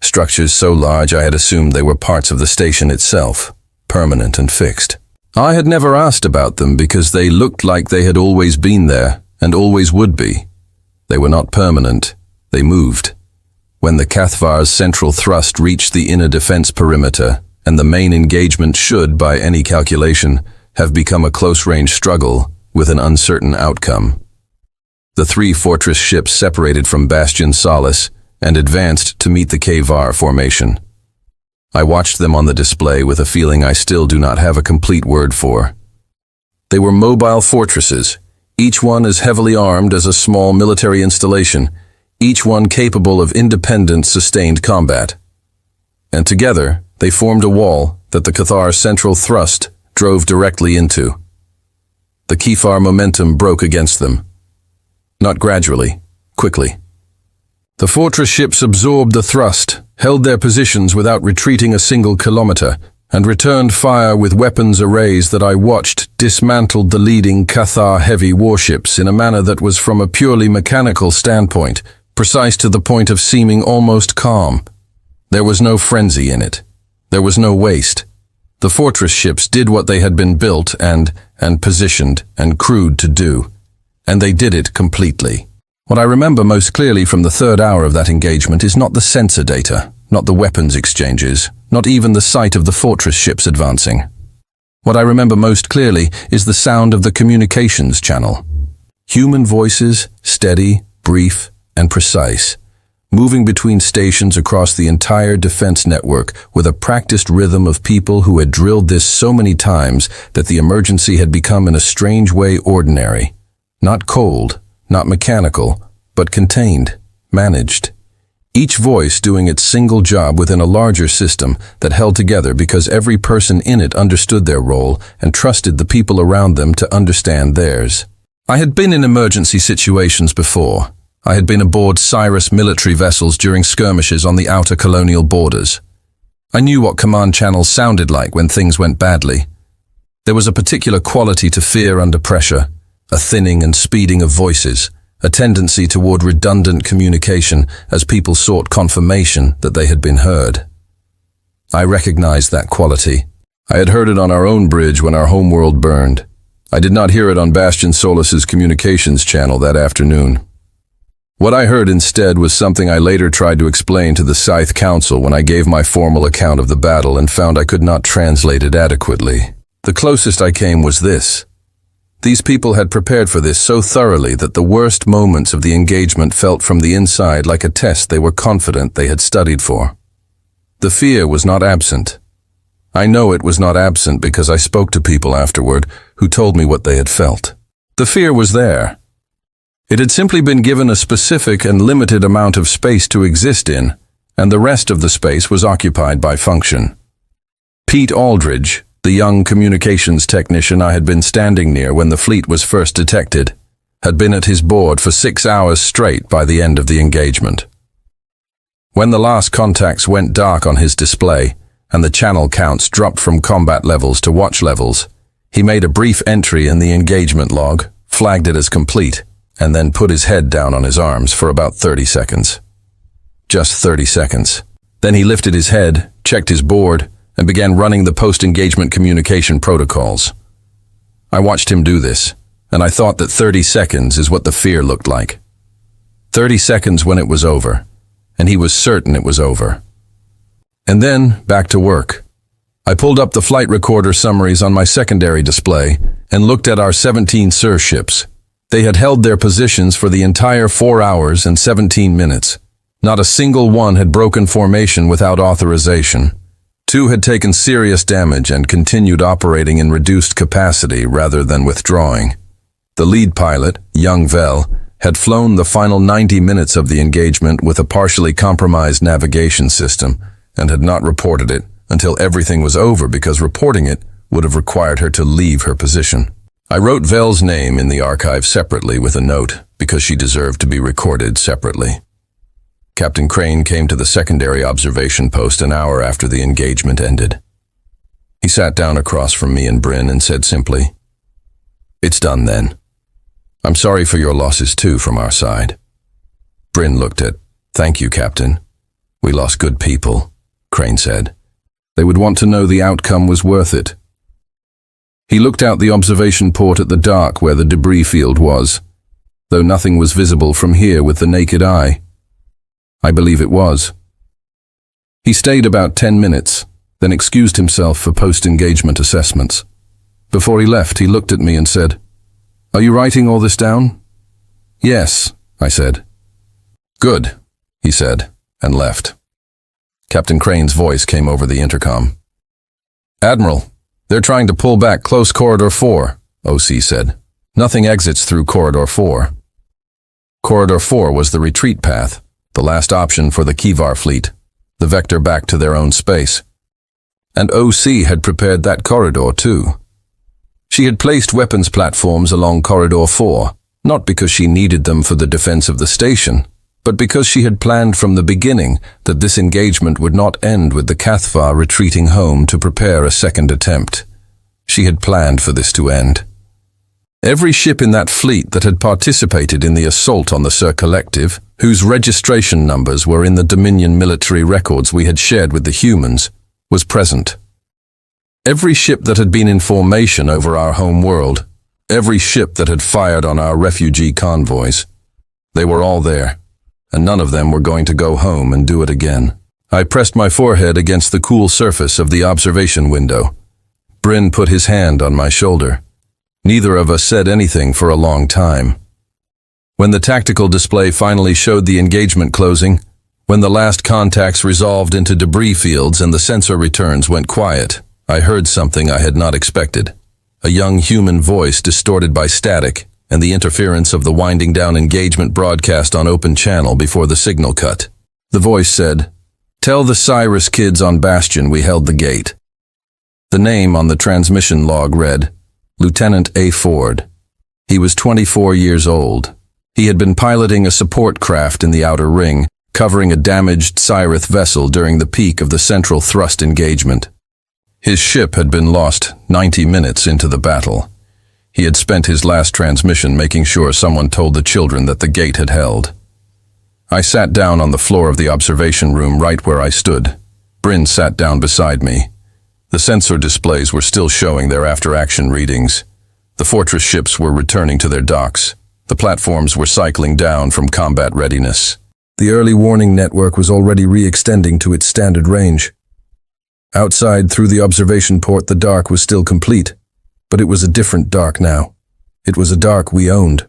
Structures so large I had assumed they were parts of the station itself, permanent and fixed. I had never asked about them because they looked like they had always been there and always would be. They were not permanent, they moved. When the Cathvar's central thrust reached the inner defense perimeter, and the main engagement should, by any calculation, have become a close-range struggle with an uncertain outcome. The 3 fortress ships separated from Bastion Solace and advanced to meet the Kvar formation. I watched them on the display with a feeling I still do not have a complete word for. They were mobile fortresses, each one as heavily armed as a small military installation, each one capable of independent, sustained combat. And together, they formed a wall that the Cathar's central thrust drove directly into. The Kvar momentum broke against them. Not gradually, quickly. The fortress ships absorbed the thrust, held their positions without retreating a single kilometer, and returned fire with weapons arrays that I watched dismantled the leading Cathar heavy warships in a manner that was, from a purely mechanical standpoint, precise to the point of seeming almost calm. There was no frenzy in it. There was no waste. The fortress ships did what they had been built and positioned and crewed to do, and they did it completely. What I remember most clearly from the 3rd hour of that engagement is not the sensor data, not the weapons exchanges, not even the sight of the fortress ships advancing. What I remember most clearly is the sound of the communications channel. Human voices, steady, brief, and precise, moving between stations across the entire defense network with a practiced rhythm of people who had drilled this so many times that the emergency had become in a strange way ordinary. Not cold, not mechanical, but contained, managed. Each voice doing its single job within a larger system that held together because every person in it understood their role and trusted the people around them to understand theirs. I had been in emergency situations before. I had been aboard Cyrus military vessels during skirmishes on the outer colonial borders. I knew what command channels sounded like when things went badly. There was a particular quality to fear under pressure, a thinning and speeding of voices, a tendency toward redundant communication as people sought confirmation that they had been heard. I recognized that quality. I had heard it on our own bridge when our homeworld burned. I did not hear it on Bastion Solace's communications channel that afternoon. What I heard instead was something I later tried to explain to the Scythe Council when I gave my formal account of the battle and found I could not translate it adequately. The closest I came was this. These people had prepared for this so thoroughly that the worst moments of the engagement felt from the inside like a test they were confident they had studied for. The fear was not absent. I know it was not absent because I spoke to people afterward who told me what they had felt. The fear was there. It had simply been given a specific and limited amount of space to exist in, and the rest of the space was occupied by function. Pete Aldridge, the young communications technician I had been standing near when the fleet was first detected, had been at his board for 6 hours straight by the end of the engagement. When the last contacts went dark on his display, and the channel counts dropped from combat levels to watch levels, he made a brief entry in the engagement log, flagged it as complete, and then put his head down on his arms for about 30 seconds. Just 30 seconds. Then he lifted his head, checked his board, and began running the post-engagement communication protocols. I watched him do this, and I thought that 30 seconds is what the fear looked like. 30 seconds when it was over, and he was certain it was over. And then, back to work. I pulled up the flight recorder summaries on my secondary display and looked at our 17 SIR ships. They had held their positions for the entire 4 hours and 17 minutes. Not a single one had broken formation without authorization. 2 had taken serious damage and continued operating in reduced capacity rather than withdrawing. The lead pilot, young Vel, had flown the final 90 minutes of the engagement with a partially compromised navigation system and had not reported it until everything was over because reporting it would have required her to leave her position. I wrote Vel's name in the archive separately with a note because she deserved to be recorded separately. Captain Crane came to the secondary observation post an hour after the engagement ended. He sat down across from me and Bryn and said simply, "It's done then. I'm sorry for your losses too from our side." Bryn looked at, "Thank you, Captain. We lost good people," Crane said. "They would want to know the outcome was worth it." He looked out the observation port at the dark where the debris field was, though nothing was visible from here with the naked eye. I believe it was. He stayed about 10 minutes, then excused himself for post-engagement assessments. Before he left, he looked at me and said, "Are you writing all this down?" "Yes," I said. "Good," he said, and left. Captain Crane's voice came over the intercom. "Admiral, they're trying to pull back close Corridor 4, OC said. "Nothing exits through Corridor 4. Corridor 4 was the retreat path, the last option for the Kivar fleet, the vector back to their own space. And OC had prepared that corridor too. She had placed weapons platforms along Corridor 4, not because she needed them for the defense of the station, but because she had planned from the beginning that this engagement would not end with the Cathvar retreating home to prepare a second attempt. She had planned for this to end. Every ship in that fleet that had participated in the assault on the Sir Collective, whose registration numbers were in the Dominion military records we had shared with the humans, was present. Every ship that had been in formation over our home world, every ship that had fired on our refugee convoys, they were all there, and none of them were going to go home and do it again. I pressed my forehead against the cool surface of the observation window. Bryn put his hand on my shoulder. Neither of us said anything for a long time. When the tactical display finally showed the engagement closing, when the last contacts resolved into debris fields and the sensor returns went quiet, I heard something I had not expected. A young human voice distorted by static and the interference of the winding down engagement broadcast on open channel before the signal cut. The voice said, "Tell the Cyrus kids on Bastion we held the gate." The name on the transmission log read, Lieutenant A. Ford. He was 24 years old. He had been piloting a support craft in the outer ring, covering a damaged Cyrith vessel during the peak of the central thrust engagement. His ship had been lost 90 minutes into the battle. He had spent his last transmission making sure someone told the children that the gate had held. I sat down on the floor of the observation room right where I stood. Bryn sat down beside me. The sensor displays were still showing their after-action readings. The Fortress ships were returning to their docks. The platforms were cycling down from combat readiness. The early warning network was already re-extending to its standard range. Outside, through the observation port, the dark was still complete, but it was a different dark now. It was a dark we owned.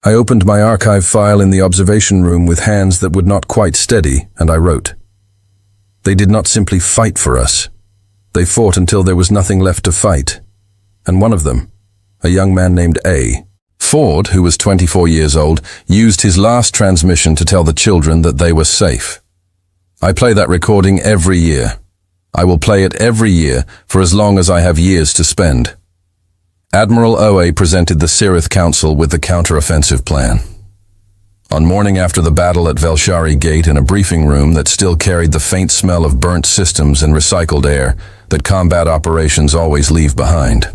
I opened my archive file in the observation room with hands that would not quite steady, and I wrote, "They did not simply fight for us. They fought until there was nothing left to fight. And one of them, a young man named A. Ford, who was 24 years old, used his last transmission to tell the children that they were safe. I play that recording every year. I will play it every year for as long as I have years to spend." Admiral Oe presented the Cyrith Council with the counter-offensive plan. On morning after the battle at Velshari Gate, in a briefing room that still carried the faint smell of burnt systems and recycled air that combat operations always leave behind,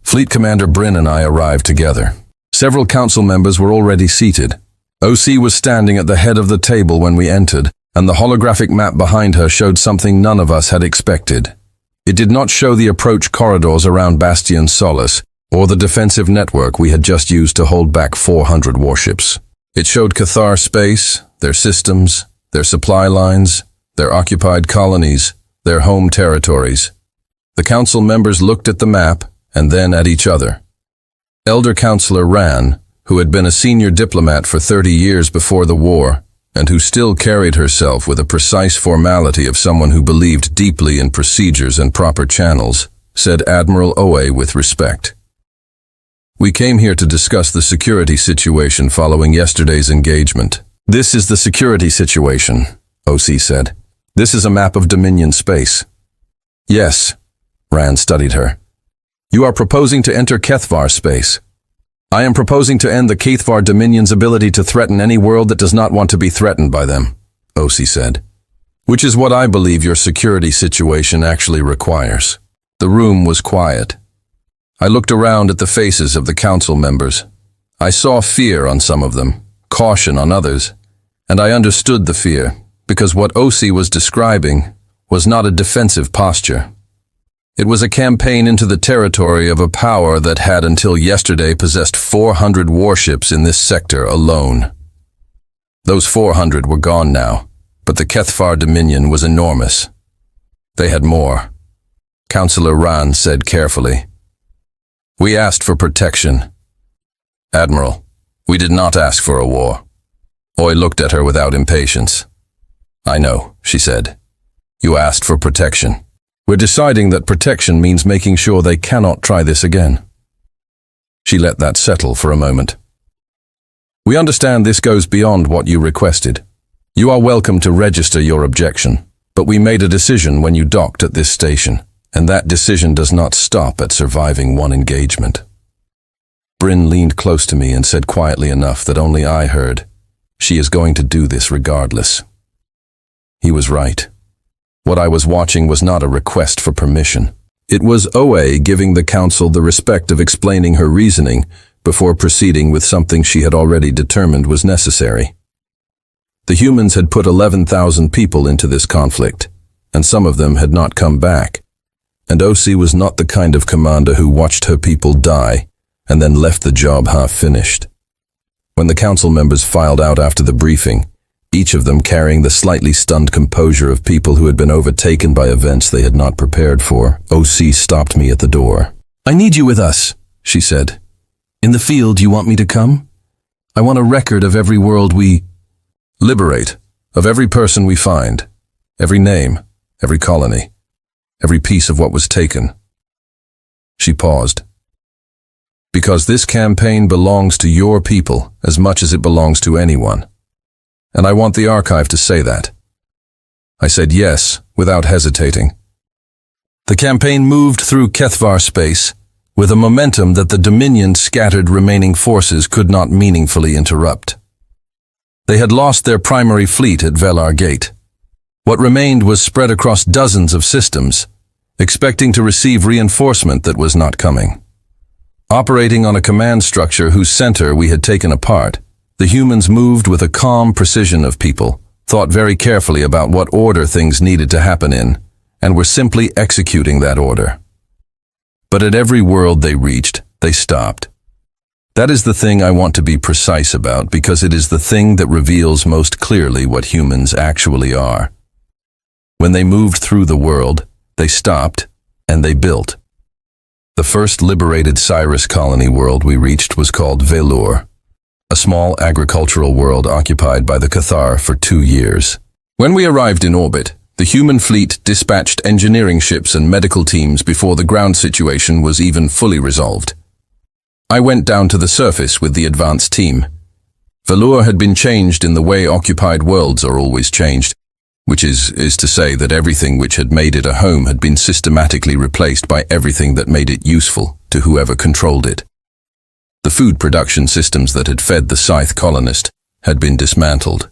Fleet Commander Bryn and I arrived together. Several council members were already seated. OC was standing at the head of the table when we entered, and the holographic map behind her showed something none of us had expected. It did not show the approach corridors around Bastion Solace, or the defensive network we had just used to hold back 400 warships. It showed Cathar space, their systems, their supply lines, their occupied colonies, their home territories. The council members looked at the map and then at each other. Elder Counselor Ran, who had been a senior diplomat for 30 years before the war, and who still carried herself with a precise formality of someone who believed deeply in procedures and proper channels, said Admiral Oe with respect, "We came here to discuss the security situation following yesterday's engagement." "This is the security situation," OC said. "This is a map of Dominion space." "Yes," Rand studied her. You are proposing to enter Kethvar space. I am proposing to end the Kethvar Dominion's ability to threaten any world that does not want to be threatened by them, Osi said. Which is what I believe your security situation actually requires. The room was quiet. I looked around at the faces of the council members. I saw fear on some of them, caution on others, and I understood the fear, because what Osi was describing was not a defensive posture. It was a campaign into the territory of a power that had until yesterday possessed 400 warships in this sector alone. Those 400 were gone now, but the Kethvar Dominion was enormous. They had more. Councillor Ran said carefully. We asked for protection. Admiral, we did not ask for a war. Oi looked at her without impatience. I know, she said. You asked for protection. We're deciding that protection means making sure they cannot try this again. She let that settle for a moment. We understand this goes beyond what you requested. You are welcome to register your objection, but we made a decision when you docked at this station, and that decision does not stop at surviving one engagement. Bryn leaned close to me and said quietly enough that only I heard, she is going to do this regardless. He was right. What I was watching was not a request for permission. It was Oe giving the council the respect of explaining her reasoning before proceeding with something she had already determined was necessary. The humans had put 11,000 people into this conflict, and some of them had not come back. And Osi was not the kind of commander who watched her people die and then left the job half-finished. When the council members filed out after the briefing, each of them carrying the slightly stunned composure of people who had been overtaken by events they had not prepared for, OC stopped me at the door. I need you with us, she said. In the field, you want me to come? I want a record of every world we liberate, of every person we find, every name, every colony, every piece of what was taken. She paused. Because this campaign belongs to your people as much as it belongs to anyone. And I want the archive to say that. I said yes, without hesitating. The campaign moved through Kethvar space with a momentum that the Dominion's scattered remaining forces could not meaningfully interrupt. They had lost their primary fleet at Velar Gate. What remained was spread across dozens of systems, expecting to receive reinforcement that was not coming. Operating on a command structure whose center we had taken apart, the humans moved with a calm precision of people, thought very carefully about what order things needed to happen in, and were simply executing that order. But at every world they reached, they stopped. That is the thing I want to be precise about because it is the thing that reveals most clearly what humans actually are. When they moved through the world, they stopped and they built. The first liberated Cyrus colony world we reached was called Velur, a small agricultural world occupied by the Cathar for 2 years. When we arrived in orbit, the human fleet dispatched engineering ships and medical teams before the ground situation was even fully resolved. I went down to the surface with the advanced team. Velur had been changed in the way occupied worlds are always changed, which is to say that everything which had made it a home had been systematically replaced by everything that made it useful to whoever controlled it. The food production systems that had fed the Scythe colonist had been dismantled.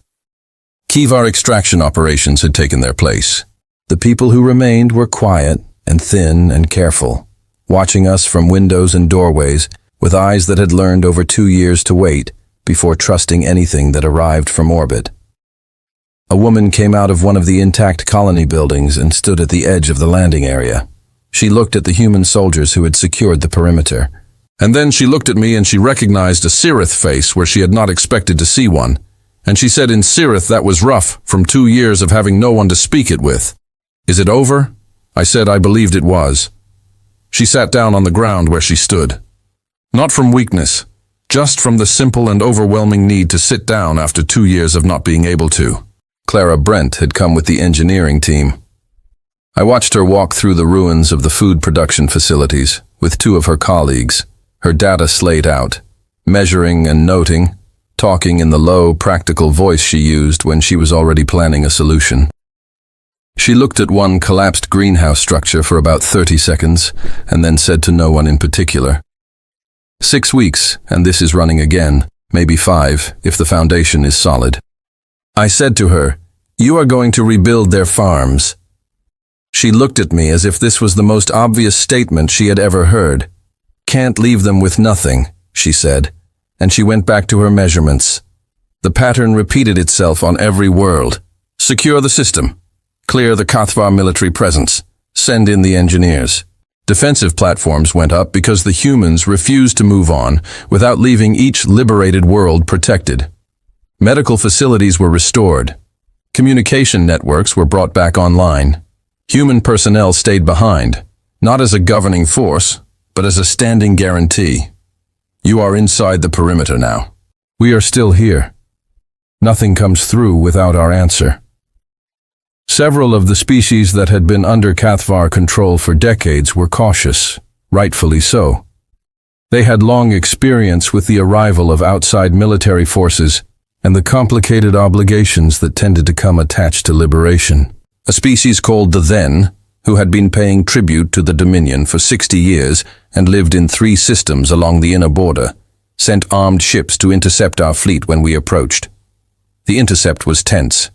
Kevvar extraction operations had taken their place. The people who remained were quiet and thin and careful, watching us from windows and doorways with eyes that had learned over 2 years to wait before trusting anything that arrived from orbit. A woman came out of one of the intact colony buildings and stood at the edge of the landing area. She looked at the human soldiers who had secured the perimeter. And then she looked at me and she recognized a Sirith face where she had not expected to see one. And she said in Sirith that was rough from 2 years of having no one to speak it with. Is it over? I said I believed it was. She sat down on the ground where she stood. Not from weakness, just from the simple and overwhelming need to sit down after 2 years of not being able to. Clara Brent had come with the engineering team. I watched her walk through the ruins of the food production facilities with 2 of her colleagues, her data slayed out, measuring and noting, talking in the low, practical voice she used when she was already planning a solution. She looked at one collapsed greenhouse structure for about 30 seconds and then said to no one in particular, 6 weeks, and this is running again, maybe 5, if the foundation is solid. I said to her, you are going to rebuild their farms. She looked at me as if this was the most obvious statement she had ever heard. Can't leave them with nothing, she said, and she went back to her measurements. The pattern repeated itself on every world. Secure the system. Clear the Cathvar military presence. Send in the engineers. Defensive platforms went up because the humans refused to move on without leaving each liberated world protected. Medical facilities were restored. Communication networks were brought back online. Human personnel stayed behind, not as a governing force, but as a standing guarantee. You are inside the perimeter now. We are still here. Nothing comes through without our answer. Several of the species that had been under Cathvar control for decades were cautious, rightfully so. They had long experience with the arrival of outside military forces and the complicated obligations that tended to come attached to liberation. A species called the Then, who had been paying tribute to the Dominion for 60 years and lived in 3 systems along the inner border, sent armed ships to intercept our fleet when we approached. The intercept was tense.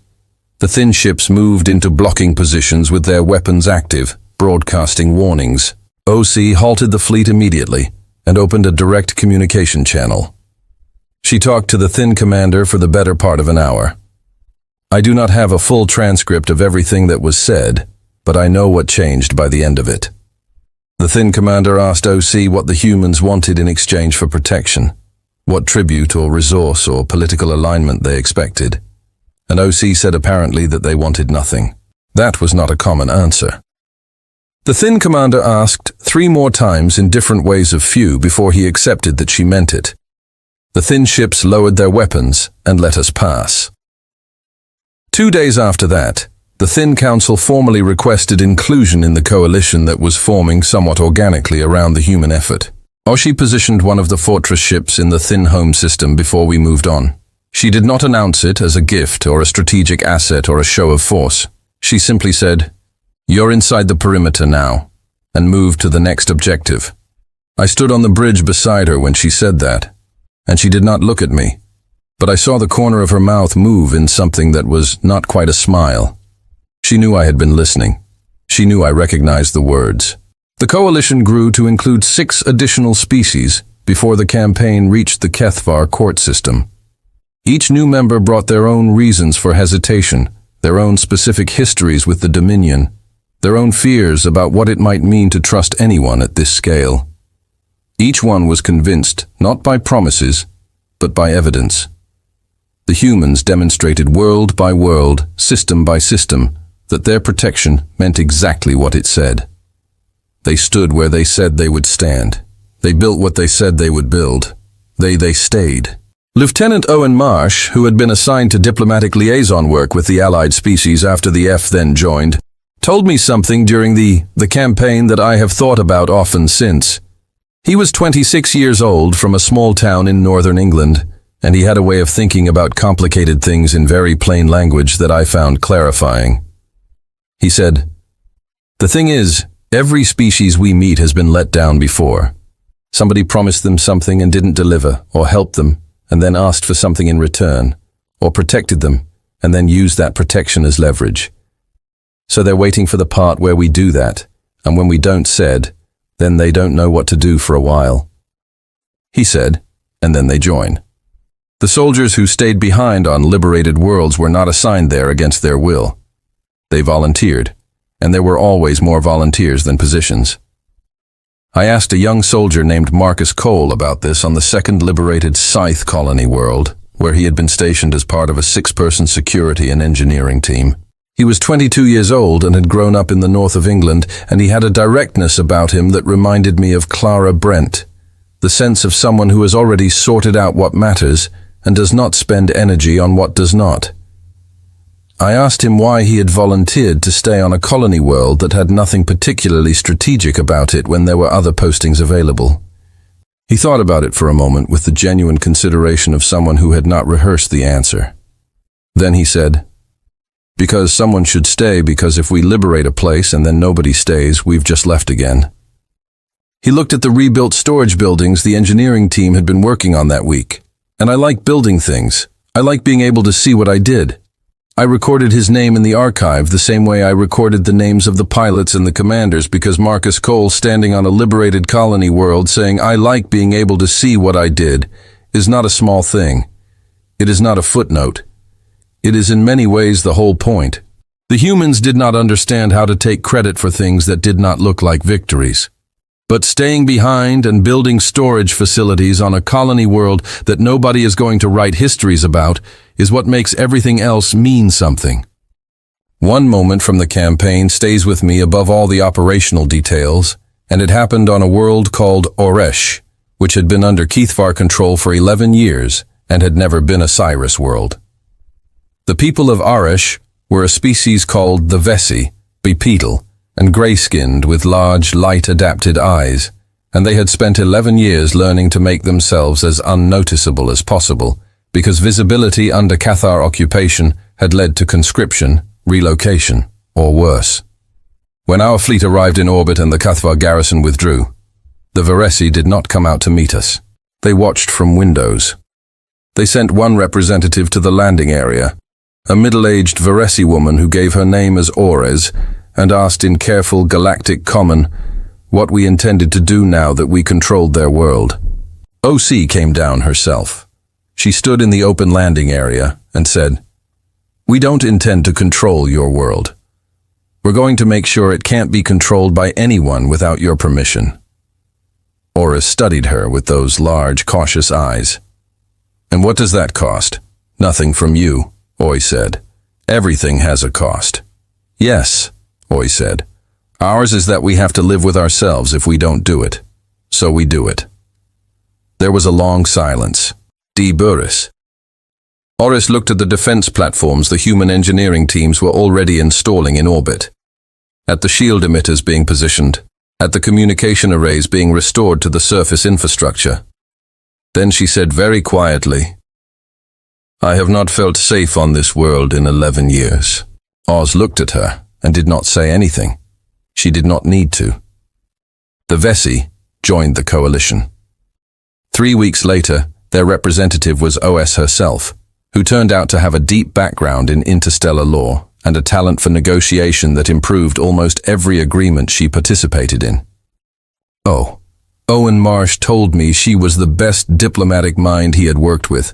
The thin ships moved into blocking positions with their weapons active, broadcasting warnings. OC halted the fleet immediately and opened a direct communication channel. She talked to the thin commander for the better part of an hour. I do not have a full transcript of everything that was said, but I know what changed by the end of it. The thin commander asked OC what the humans wanted in exchange for protection, what tribute or resource or political alignment they expected. And OC said apparently that they wanted nothing. That was not a common answer. The thin commander asked 3 more times in different ways of few before he accepted that she meant it. The thin ships lowered their weapons and let us pass. 2 days after that, the Thin Council formally requested inclusion in the coalition that was forming somewhat organically around the human effort. Oshi positioned one of the fortress ships in the Thin Home system before we moved on. She did not announce it as a gift or a strategic asset or a show of force. She simply said, "You're inside the perimeter now," and moved to the next objective. I stood on the bridge beside her when she said that, and she did not look at me, but I saw the corner of her mouth move in something that was not quite a smile. She knew I had been listening. She knew I recognized the words. The coalition grew to include 6 additional species before the campaign reached the Cathvar court system. Each new member brought their own reasons for hesitation, their own specific histories with the Dominion, their own fears about what it might mean to trust anyone at this scale. Each one was convinced, not by promises, but by evidence. The humans demonstrated world by world, system by system, that their protection meant exactly what it said. They stood where they said they would stand. They built what they said they would build. They stayed. Lieutenant Owen Marsh, who had been assigned to diplomatic liaison work with the allied species after the F then joined, told me something during the campaign that I have thought about often since. He was 26 years old from a small town in northern England, and he had a way of thinking about complicated things in very plain language that I found clarifying. He said, "The thing is, every species we meet has been let down before. Somebody promised them something and didn't deliver, or helped them, and then asked for something in return, or protected them, and then used that protection as leverage. So they're waiting for the part where we do that, and when we don't said, then they don't know what to do for a while." He said, and then they join. The soldiers who stayed behind on liberated worlds were not assigned there against their will. They volunteered, and there were always more volunteers than positions. I asked a young soldier named Marcus Cole about this on the second liberated Scythe colony world, where he had been stationed as part of a 6-person security and engineering team. He was 22 years old and had grown up in the north of England, and he had a directness about him that reminded me of Clara Brent, the sense of someone who has already sorted out what matters and does not spend energy on what does not. I asked him why he had volunteered to stay on a colony world that had nothing particularly strategic about it when there were other postings available. He thought about it for a moment with the genuine consideration of someone who had not rehearsed the answer. Then he said, Because someone should stay, because if we liberate a place and then nobody stays, we've just left again. He looked at the rebuilt storage buildings the engineering team had been working on that week. And I like building things. I like being able to see what I did. I recorded his name in the archive the same way I recorded the names of the pilots and the commanders, because Marcus Cole, standing on a liberated colony world saying, "I like being able to see what I did," is not a small thing. It is not a footnote. It is in many ways the whole point. The humans did not understand how to take credit for things that did not look like victories. But staying behind and building storage facilities on a colony world that nobody is going to write histories about is what makes everything else mean something. One moment from the campaign stays with me above all the operational details, and it happened on a world called Oresh, which had been under Keithvar control for 11 years and had never been a Cyrus world. The people of Oresh were a species called the Vessi, bipedal, and gray-skinned with large, light-adapted eyes, and they had spent 11 years learning to make themselves as unnoticeable as possible, because visibility under Cathar occupation had led to conscription, relocation, or worse. When our fleet arrived in orbit and the Cathar garrison withdrew, the Varesi did not come out to meet us. They watched from windows. They sent one representative to the landing area, a middle-aged Varesi woman who gave her name as Ores, and asked in careful Galactic common what we intended to do now that we controlled their world. OC came down herself. She stood in the open landing area and said, "We don't intend to control your world. We're going to make sure it can't be controlled by anyone without your permission." Oris studied her with those large, cautious eyes. "And what does that cost?" "Nothing from you," Oi said. "Everything has a cost." "Yes," Oi said. "Ours is that we have to live with ourselves if we don't do it. So we do it." There was a long silence. D. Burris. Oris looked at the defense platforms the human engineering teams were already installing in orbit, at the shield emitters being positioned, at the communication arrays being restored to the surface infrastructure. Then she said very quietly, "I have not felt safe on this world in 11 years. Oz looked at her and did not say anything. She did not need to. The Vessi joined the coalition. 3 weeks later, their representative was OS herself, who turned out to have a deep background in interstellar law and a talent for negotiation that improved almost every agreement she participated in. Owen Marsh told me she was the best diplomatic mind he had worked with,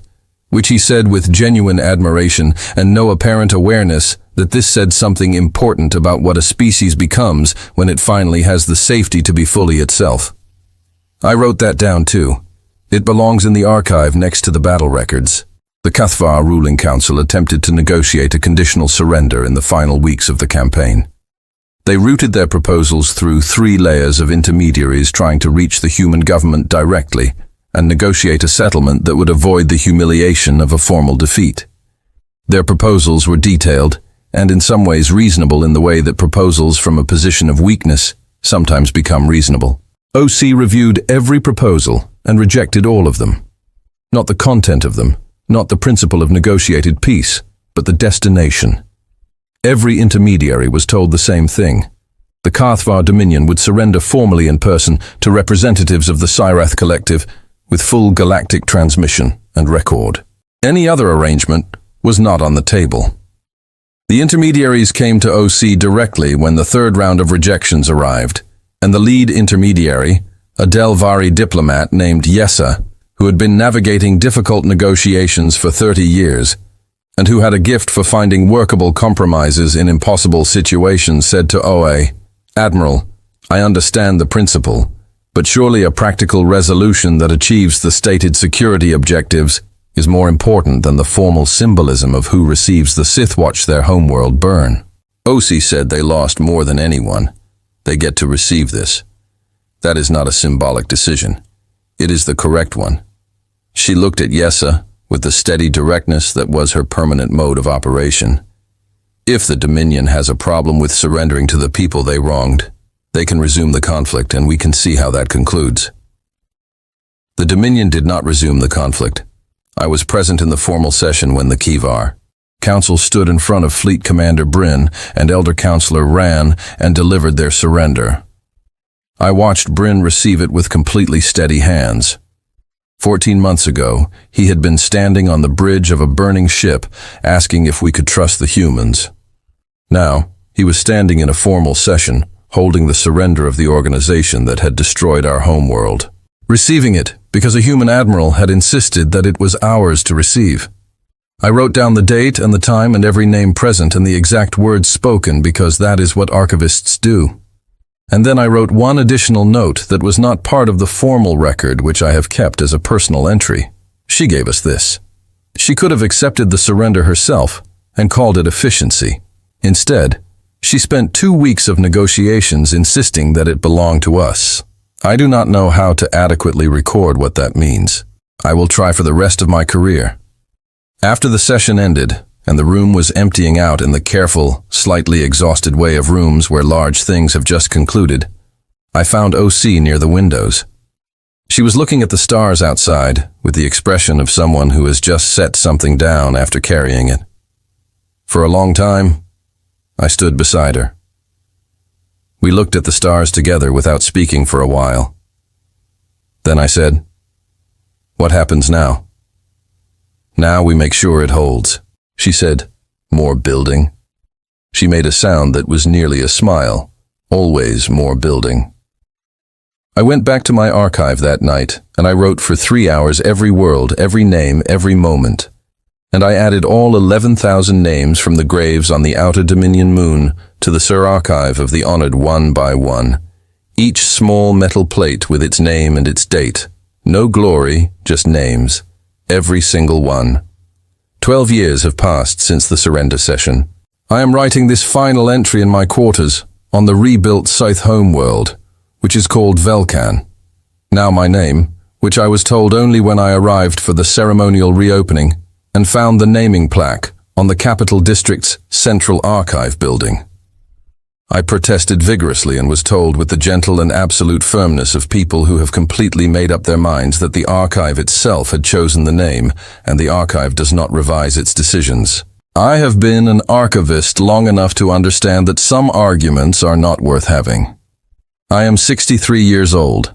which he said with genuine admiration and no apparent awareness that this said something important about what a species becomes when it finally has the safety to be fully itself. I wrote that down too. It belongs in the archive next to the battle records. The Cathvar ruling council attempted to negotiate a conditional surrender in the final weeks of the campaign. They routed their proposals through 3 layers of intermediaries trying to reach the human government directly and negotiate a settlement that would avoid the humiliation of a formal defeat. Their proposals were detailed and in some ways reasonable in the way that proposals from a position of weakness sometimes become reasonable. OC reviewed every proposal and rejected all of them. Not the content of them, not the principle of negotiated peace, but the destination. Every intermediary was told the same thing. The Cathvar Dominion would surrender formally in person to representatives of the Cyrath Collective with full galactic transmission and record. Any other arrangement was not on the table. The intermediaries came to OC directly when the 3rd round of rejections arrived, and the lead intermediary, a Delvari diplomat named Yessa, who had been navigating difficult negotiations for 30 years, and who had a gift for finding workable compromises in impossible situations, said to OA, "Admiral, I understand the principle, but surely a practical resolution that achieves the stated security objectives is more important than the formal symbolism of who receives the Sith watch their homeworld burn." OC said they lost more than anyone. They get to receive this. That is not a symbolic decision. It is the correct one. She looked at Yessa with the steady directness that was her permanent mode of operation. If the Dominion has a problem with surrendering to the people they wronged, they can resume the conflict, and we can see how that concludes. The Dominion did not resume the conflict. I was present in the formal session when the Kivar, Council stood in front of Fleet Commander Bryn, and Elder Counselor ran and delivered their surrender. I watched Bryn receive it with completely steady hands. 14 months ago, he had been standing on the bridge of a burning ship, asking if we could trust the humans. Now, he was standing in a formal session, holding the surrender of the organization that had destroyed our homeworld. Receiving it, because a human admiral had insisted that it was ours to receive. I wrote down the date and the time and every name present and the exact words spoken because that is what archivists do. And then I wrote one additional note that was not part of the formal record which I have kept as a personal entry. She gave us this. She could have accepted the surrender herself and called it efficiency. Instead, she spent 2 weeks of negotiations insisting that it belonged to us. I do not know how to adequately record what that means. I will try for the rest of my career. After the session ended, and the room was emptying out in the careful, slightly exhausted way of rooms where large things have just concluded, I found OC near the windows. She was looking at the stars outside with the expression of someone who has just set something down after carrying it. For a long time, I stood beside her. We looked at the stars together without speaking for a while. Then I said, "What happens now?" "Now we make sure it holds." She said, "More building." She made a sound that was nearly a smile. Always more building. I went back to my archive that night, and I wrote for 3 hours every world, every name, every moment. And I added all 11,000 names from the graves on the Outer Dominion moon to the Sur archive of the honored one by one. Each small metal plate with its name and its date. No glory, just names. Every single one. 12 years have passed since the surrender session. I am writing this final entry in my quarters on the rebuilt South homeworld, which is called Velcan. Now my name, which I was told only when I arrived for the ceremonial reopening, and found the naming plaque on the Capital District's Central Archive building. I protested vigorously and was told with the gentle and absolute firmness of people who have completely made up their minds that the archive itself had chosen the name, and the archive does not revise its decisions. I have been an archivist long enough to understand that some arguments are not worth having. I am 63 years old.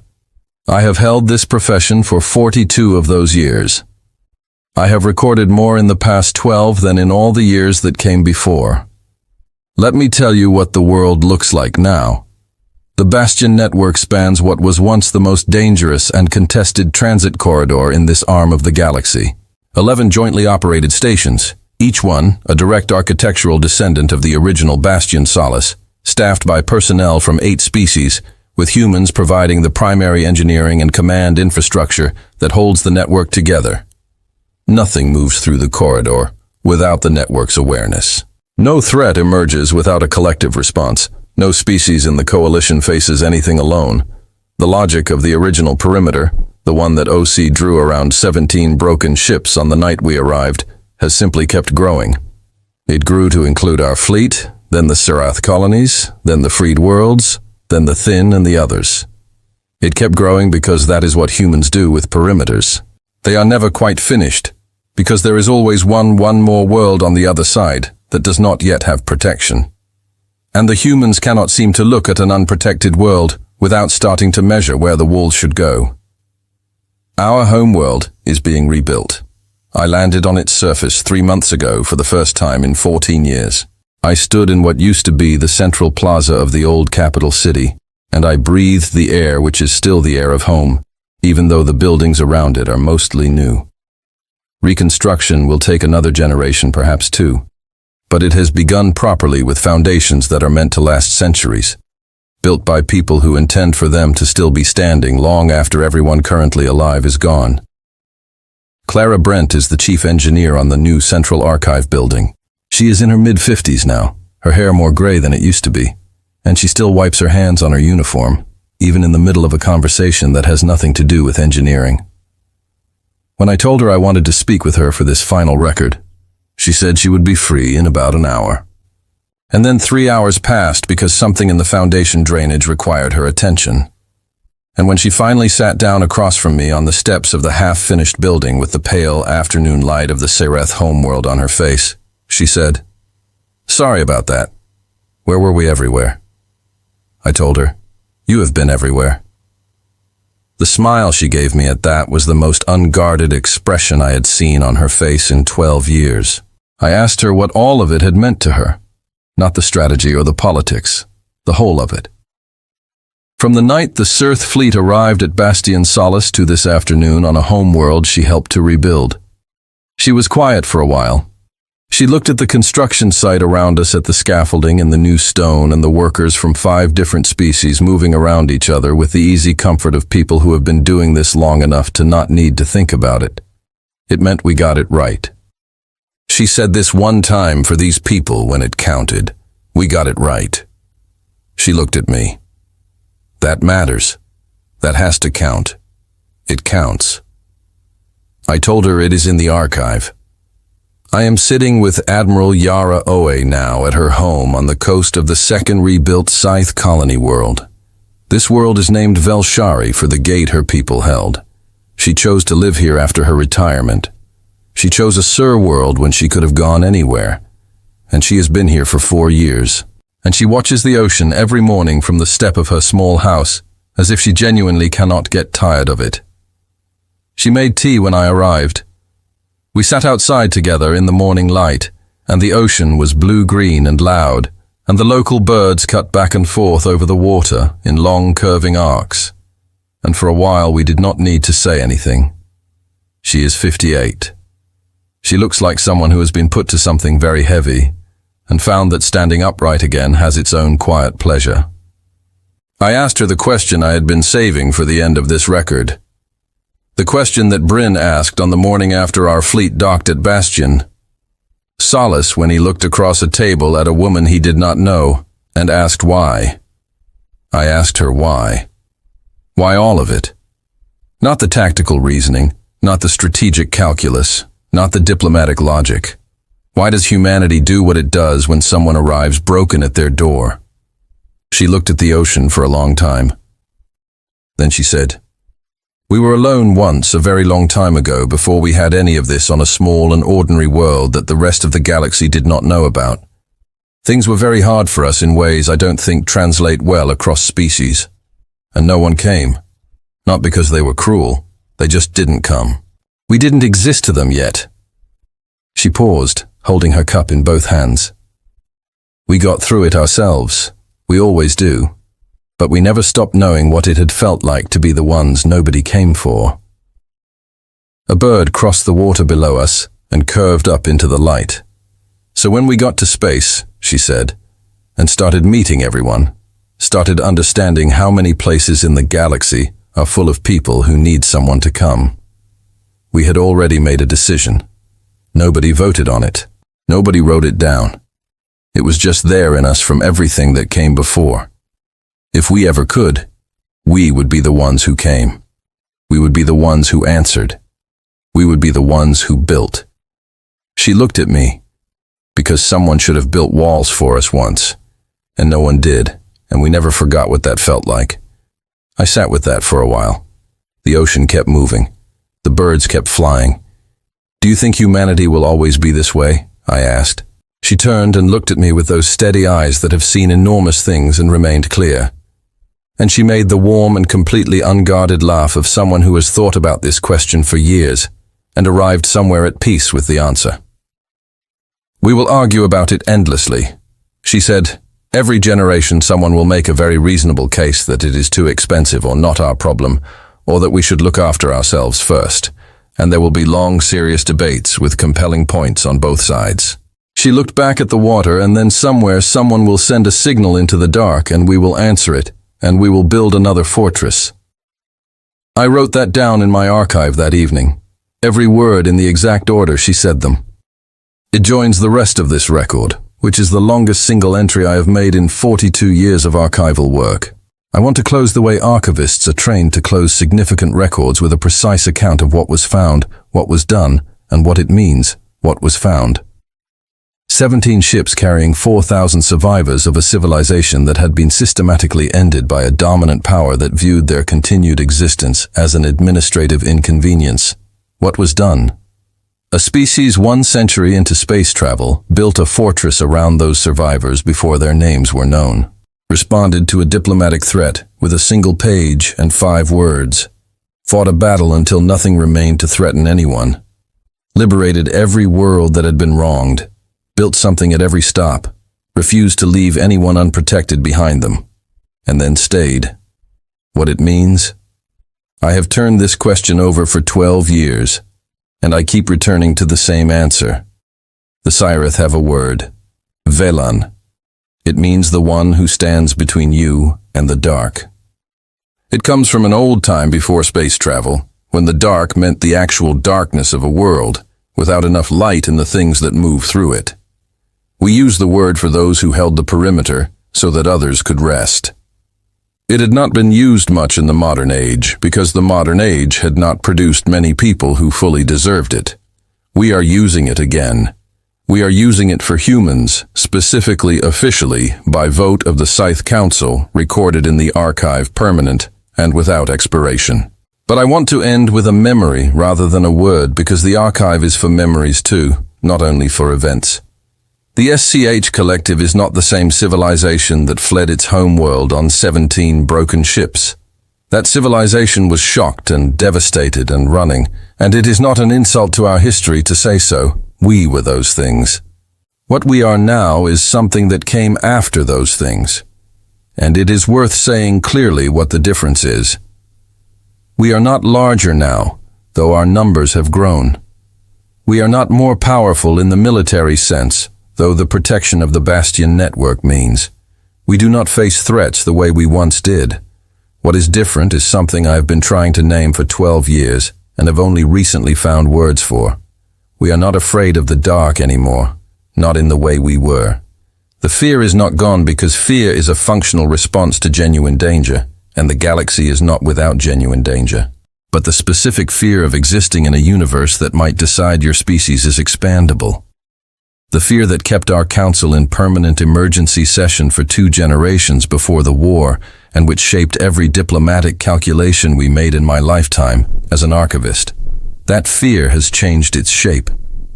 I have held this profession for 42 of those years. I have recorded more in the past 12 than in all the years that came before. Let me tell you what the world looks like now. The Bastion network spans what was once the most dangerous and contested transit corridor in this arm of the galaxy. 11 jointly operated stations, each one a direct architectural descendant of the original Bastion Solace, staffed by personnel from 8 species, with humans providing the primary engineering and command infrastructure that holds the network together. Nothing moves through the corridor without the network's awareness. No threat emerges without a collective response. No species in the coalition faces anything alone. The logic of the original perimeter, the one that OC drew around 17 broken ships on the night we arrived, has simply kept growing. It grew to include our fleet, then the Serath colonies, then the freed worlds, then the Thin and the others. It kept growing because that is what humans do with perimeters. They are never quite finished, because there is always one more world on the other side that does not yet have protection. And the humans cannot seem to look at an unprotected world without starting to measure where the walls should go. Our homeworld is being rebuilt. I landed on its surface 3 months ago for the first time in 14 years. I stood in what used to be the central plaza of the old capital city, and I breathed the air which is still the air of home, even though the buildings around it are mostly new. Reconstruction will take another generation, perhaps 2. But it has begun properly with foundations that are meant to last centuries, built by people who intend for them to still be standing long after everyone currently alive is gone. Clara Brent is the chief engineer on the new Central Archive building. She is in her mid-50s now, her hair more gray than it used to be, and she still wipes her hands on her uniform, even in the middle of a conversation that has nothing to do with engineering. When I told her I wanted to speak with her for this final record, she said she would be free in about an hour. And then 3 hours passed because something in the foundation drainage required her attention. And when she finally sat down across from me on the steps of the half-finished building with the pale afternoon light of the Sereth homeworld on her face, she said. Sorry about that. Where were we everywhere? I told her, you have been everywhere. The smile she gave me at that was the most unguarded expression I had seen on her face in 12 years. I asked her what all of it had meant to her, not the strategy or the politics, the whole of it. From the night the Cirth fleet arrived at Bastion Solace to this afternoon on a homeworld she helped to rebuild. She was quiet for a while. She looked at the construction site around us, at the scaffolding and the new stone and the workers from 5 different species moving around each other with the easy comfort of people who have been doing this long enough to not need to think about it. It meant we got it right. She said this one time for these people when it counted. We got it right. She looked at me. That matters. That has to count. It counts. I told her it is in the archive. I am sitting with Admiral Yara Oe now at her home on the coast of the second rebuilt Scythe colony world. This world is named Velshari for the gate her people held. She chose to live here after her retirement. She chose a Sur world when she could have gone anywhere. And she has been here for 4 years. And she watches the ocean every morning from the step of her small house, as if she genuinely cannot get tired of it. She made tea when I arrived. We sat outside together in the morning light, and the ocean was blue-green and loud, and the local birds cut back and forth over the water in long curving arcs. And for a while we did not need to say anything. She is 58. She looks like someone who has been put to something very heavy, and found that standing upright again has its own quiet pleasure. I asked her the question I had been saving for the end of this record. The question that Bryn asked on the morning after our fleet docked at Bastion. Solace when he looked across a table at a woman he did not know and asked why. I asked her why. Why all of it? Not the tactical reasoning, not the strategic calculus, not the diplomatic logic. Why does humanity do what it does when someone arrives broken at their door? She looked at the ocean for a long time. Then she said, we were alone once a very long time ago before we had any of this on a small and ordinary world that the rest of the galaxy did not know about. Things were very hard for us in ways I don't think translate well across species. And no one came. Not because they were cruel, they just didn't come. We didn't exist to them yet. She paused, holding her cup in both hands. We got through it ourselves. We always do. But we never stopped knowing what it had felt like to be the ones nobody came for. A bird crossed the water below us and curved up into the light. So when we got to space, she said, and started meeting everyone, started understanding how many places in the galaxy are full of people who need someone to come. We had already made a decision. Nobody voted on it. Nobody wrote it down. It was just there in us from everything that came before. If we ever could, we would be the ones who came. We would be the ones who answered. We would be the ones who built. She looked at me, because someone should have built walls for us once, and no one did, and we never forgot what that felt like. I sat with that for a while. The ocean kept moving. The birds kept flying. Do you think humanity will always be this way? I asked. She turned and looked at me with those steady eyes that have seen enormous things and remained clear. And she made the warm and completely unguarded laugh of someone who has thought about this question for years and arrived somewhere at peace with the answer. We will argue about it endlessly. She said, every generation someone will make a very reasonable case that it is too expensive or not our problem, or that we should look after ourselves first, and there will be long, serious debates with compelling points on both sides. She looked back at the water, and then somewhere someone will send a signal into the dark and we will answer it, and we will build another fortress. I wrote that down in my archive that evening, every word in the exact order she said them. It joins the rest of this record, which is the longest single entry I have made in 42 years of archival work. I want to close the way archivists are trained to close significant records with a precise account of what was found, what was done, and what it means, what was found. 17 ships carrying 4,000 survivors of a civilization that had been systematically ended by a dominant power that viewed their continued existence as an administrative inconvenience. What was done? A species 1 century into space travel built a fortress around those survivors before their names were known, responded to a diplomatic threat with a single page and 5 words, fought a battle until nothing remained to threaten anyone, liberated every world that had been wronged, built something at every stop, refused to leave anyone unprotected behind them, and then stayed. What it means? I have turned this question over for 12 years, and I keep returning to the same answer. The Sirith have a word, Velan. It means the one who stands between you and the dark. It comes from an old time before space travel, when the dark meant the actual darkness of a world, without enough light in the things that move through it. We used the word for those who held the perimeter so that others could rest. It had not been used much in the modern age because the modern age had not produced many people who fully deserved it. We are using it again. We are using it for humans, specifically officially, by vote of the Scythe Council, recorded in the archive permanent and without expiration. But I want to end with a memory rather than a word because the archive is for memories too, not only for events. The SCH Collective is not the same civilization that fled its homeworld on 17 broken ships. That civilization was shocked and devastated and running, and it is not an insult to our history to say so. We were those things. What we are now is something that came after those things. And it is worth saying clearly what the difference is. We are not larger now, though our numbers have grown. We are not more powerful in the military sense, though the protection of the Bastion network means. We do not face threats the way we once did. What is different is something I have been trying to name for 12 years and have only recently found words for. We are not afraid of the dark anymore, not in the way we were. The fear is not gone because fear is a functional response to genuine danger, and the galaxy is not without genuine danger. But the specific fear of existing in a universe that might decide your species is expandable. The fear that kept our council in permanent emergency session for 2 generations before the war, and which shaped every diplomatic calculation we made in my lifetime as an archivist. That fear has changed its shape.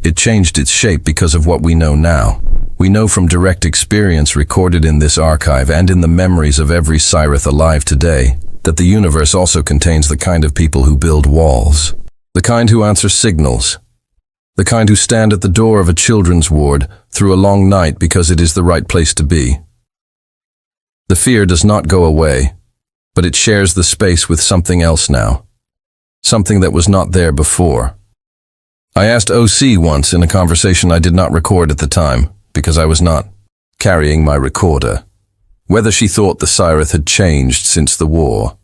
It changed its shape because of what we know now. We know from direct experience recorded in this archive and in the memories of every Sirith alive today that the universe also contains the kind of people who build walls, the kind who answer signals, the kind who stand at the door of a children's ward through a long night because it is the right place to be. The fear does not go away, but it shares the space with something else now, something that was not there before. I asked OC once in a conversation I did not record at the time, because I was not carrying my recorder, whether she thought the Sirith had changed since the war.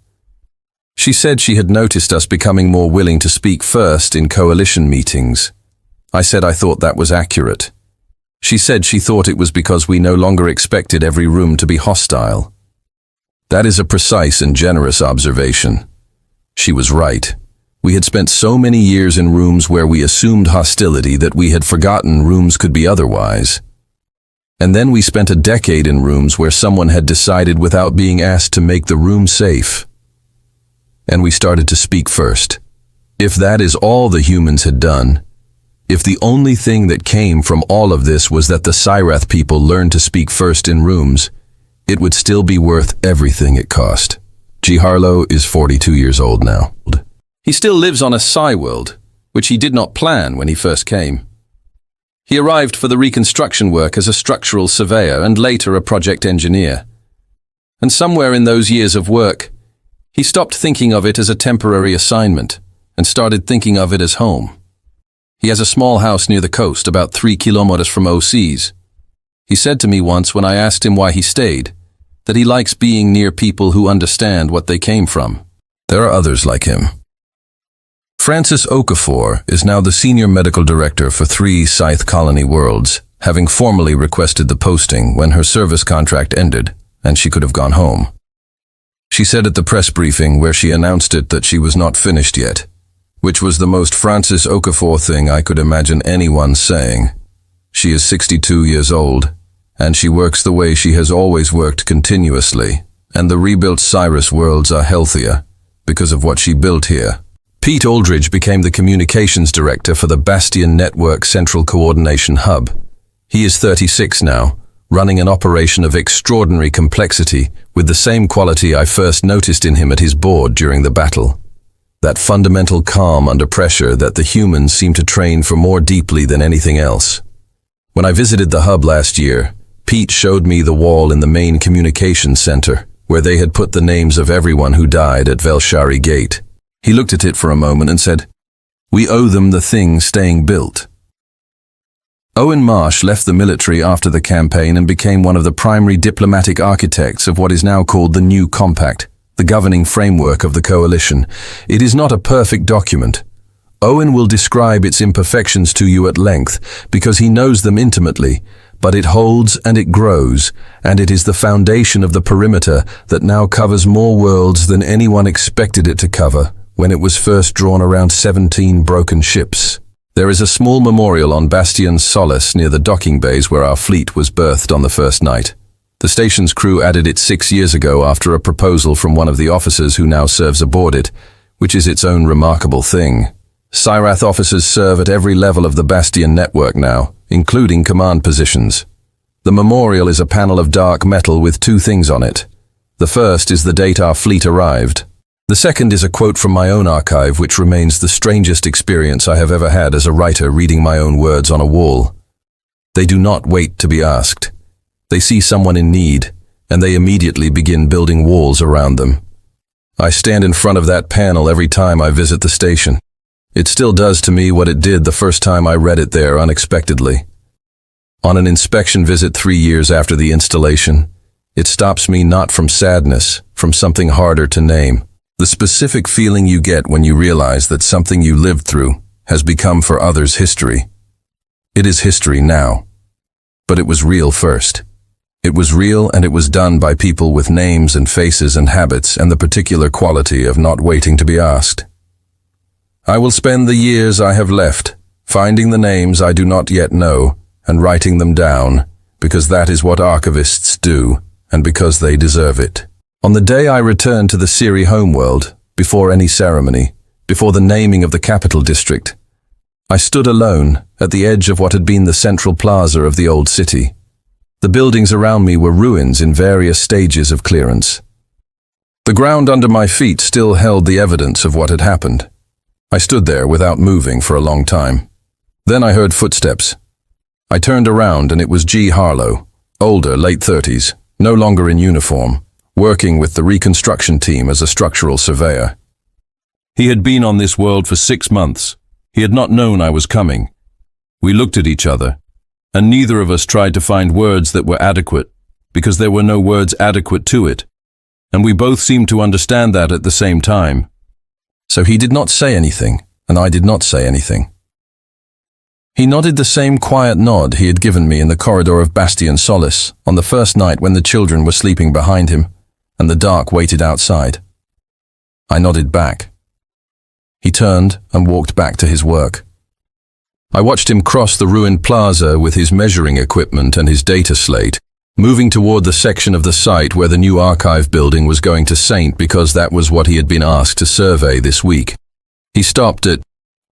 She said she had noticed us becoming more willing to speak first in coalition meetings. I said I thought that was accurate. She said she thought it was because we no longer expected every room to be hostile. That is a precise and generous observation. She was right. We had spent so many years in rooms where we assumed hostility that we had forgotten rooms could be otherwise. And then we spent a decade in rooms where someone had decided without being asked to make the room safe. And we started to speak first. If that is all the humans had done, if the only thing that came from all of this was that the Sirith people learned to speak first in rooms, it would still be worth everything it cost. G. Harlow is 42 years old now. He still lives on a Psi world, which he did not plan when he first came. He arrived for the reconstruction work as a structural surveyor and later a project engineer. And somewhere in those years of work, he stopped thinking of it as a temporary assignment and started thinking of it as home. He has a small house near the coast, about 3 kilometers from OC's. He said to me once when I asked him why he stayed, that he likes being near people who understand what they came from. There are others like him. Frances Okafor is now the Senior Medical Director for 3 Scythe Colony Worlds, having formally requested the posting when her service contract ended and she could have gone home. She said at the press briefing where she announced it that she was not finished yet, which was the most Frances Okafor thing I could imagine anyone saying. She is 62 years old, and she works the way she has always worked continuously, and the rebuilt Cyrus worlds are healthier because of what she built here. Pete Aldridge became the communications director for the Bastion Network Central Coordination Hub. He is 36 now, running an operation of extraordinary complexity with the same quality I first noticed in him at his board during the battle. That fundamental calm under pressure that the humans seem to train for more deeply than anything else. When I visited the hub last year, Pete showed me the wall in the main communications center, where they had put the names of everyone who died at Velshari Gate. He looked at it for a moment and said, "We owe them the thing staying built." Owen Marsh left the military after the campaign and became one of the primary diplomatic architects of what is now called the New Compact, the governing framework of the coalition. It is not a perfect document. Owen will describe its imperfections to you at length because he knows them intimately, but it holds and it grows, and it is the foundation of the perimeter that now covers more worlds than anyone expected it to cover when it was first drawn around 17 broken ships. There is a small memorial on Bastion Solace near the docking bays where our fleet was berthed on the first night. The station's crew added it 6 years ago after a proposal from one of the officers who now serves aboard it, which is its own remarkable thing. Cyrath officers serve at every level of the Bastion network now, including command positions. The memorial is a panel of dark metal with 2 things on it. The first is the date our fleet arrived. The second is a quote from my own archive, which remains the strangest experience I have ever had as a writer reading my own words on a wall. They do not wait to be asked. They see someone in need, and they immediately begin building walls around them. I stand in front of that panel every time I visit the station. It still does to me what it did the first time I read it there unexpectedly. On an inspection visit 3 years after the installation, it stops me not from sadness, from something harder to name. The specific feeling you get when you realize that something you lived through has become for others history. It is history now. But it was real first. It was real, and it was done by people with names and faces and habits and the particular quality of not waiting to be asked. I will spend the years I have left finding the names I do not yet know and writing them down, because that is what archivists do, and because they deserve it. On the day I returned to the Siri homeworld, before any ceremony, before the naming of the capital district, I stood alone at the edge of what had been the central plaza of the old city. The buildings around me were ruins in various stages of clearance. The ground under my feet still held the evidence of what had happened. I stood there without moving for a long time. Then I heard footsteps. I turned around, and it was G. Harlow, older, late 30s, no longer in uniform, working with the reconstruction team as a structural surveyor. He had been on this world for 6 months. He had not known I was coming. We looked at each other, and neither of us tried to find words that were adequate, because there were no words adequate to it, and we both seemed to understand that at the same time. So he did not say anything, and I did not say anything. He nodded the same quiet nod he had given me in the corridor of Bastion Solace on the first night when the children were sleeping behind him, and the dark waited outside. I nodded back. He turned and walked back to his work. I watched him cross the ruined plaza with his measuring equipment and his data slate, moving toward the section of the site where the new archive building was going to Saint, because that was what he had been asked to survey this week. He stopped at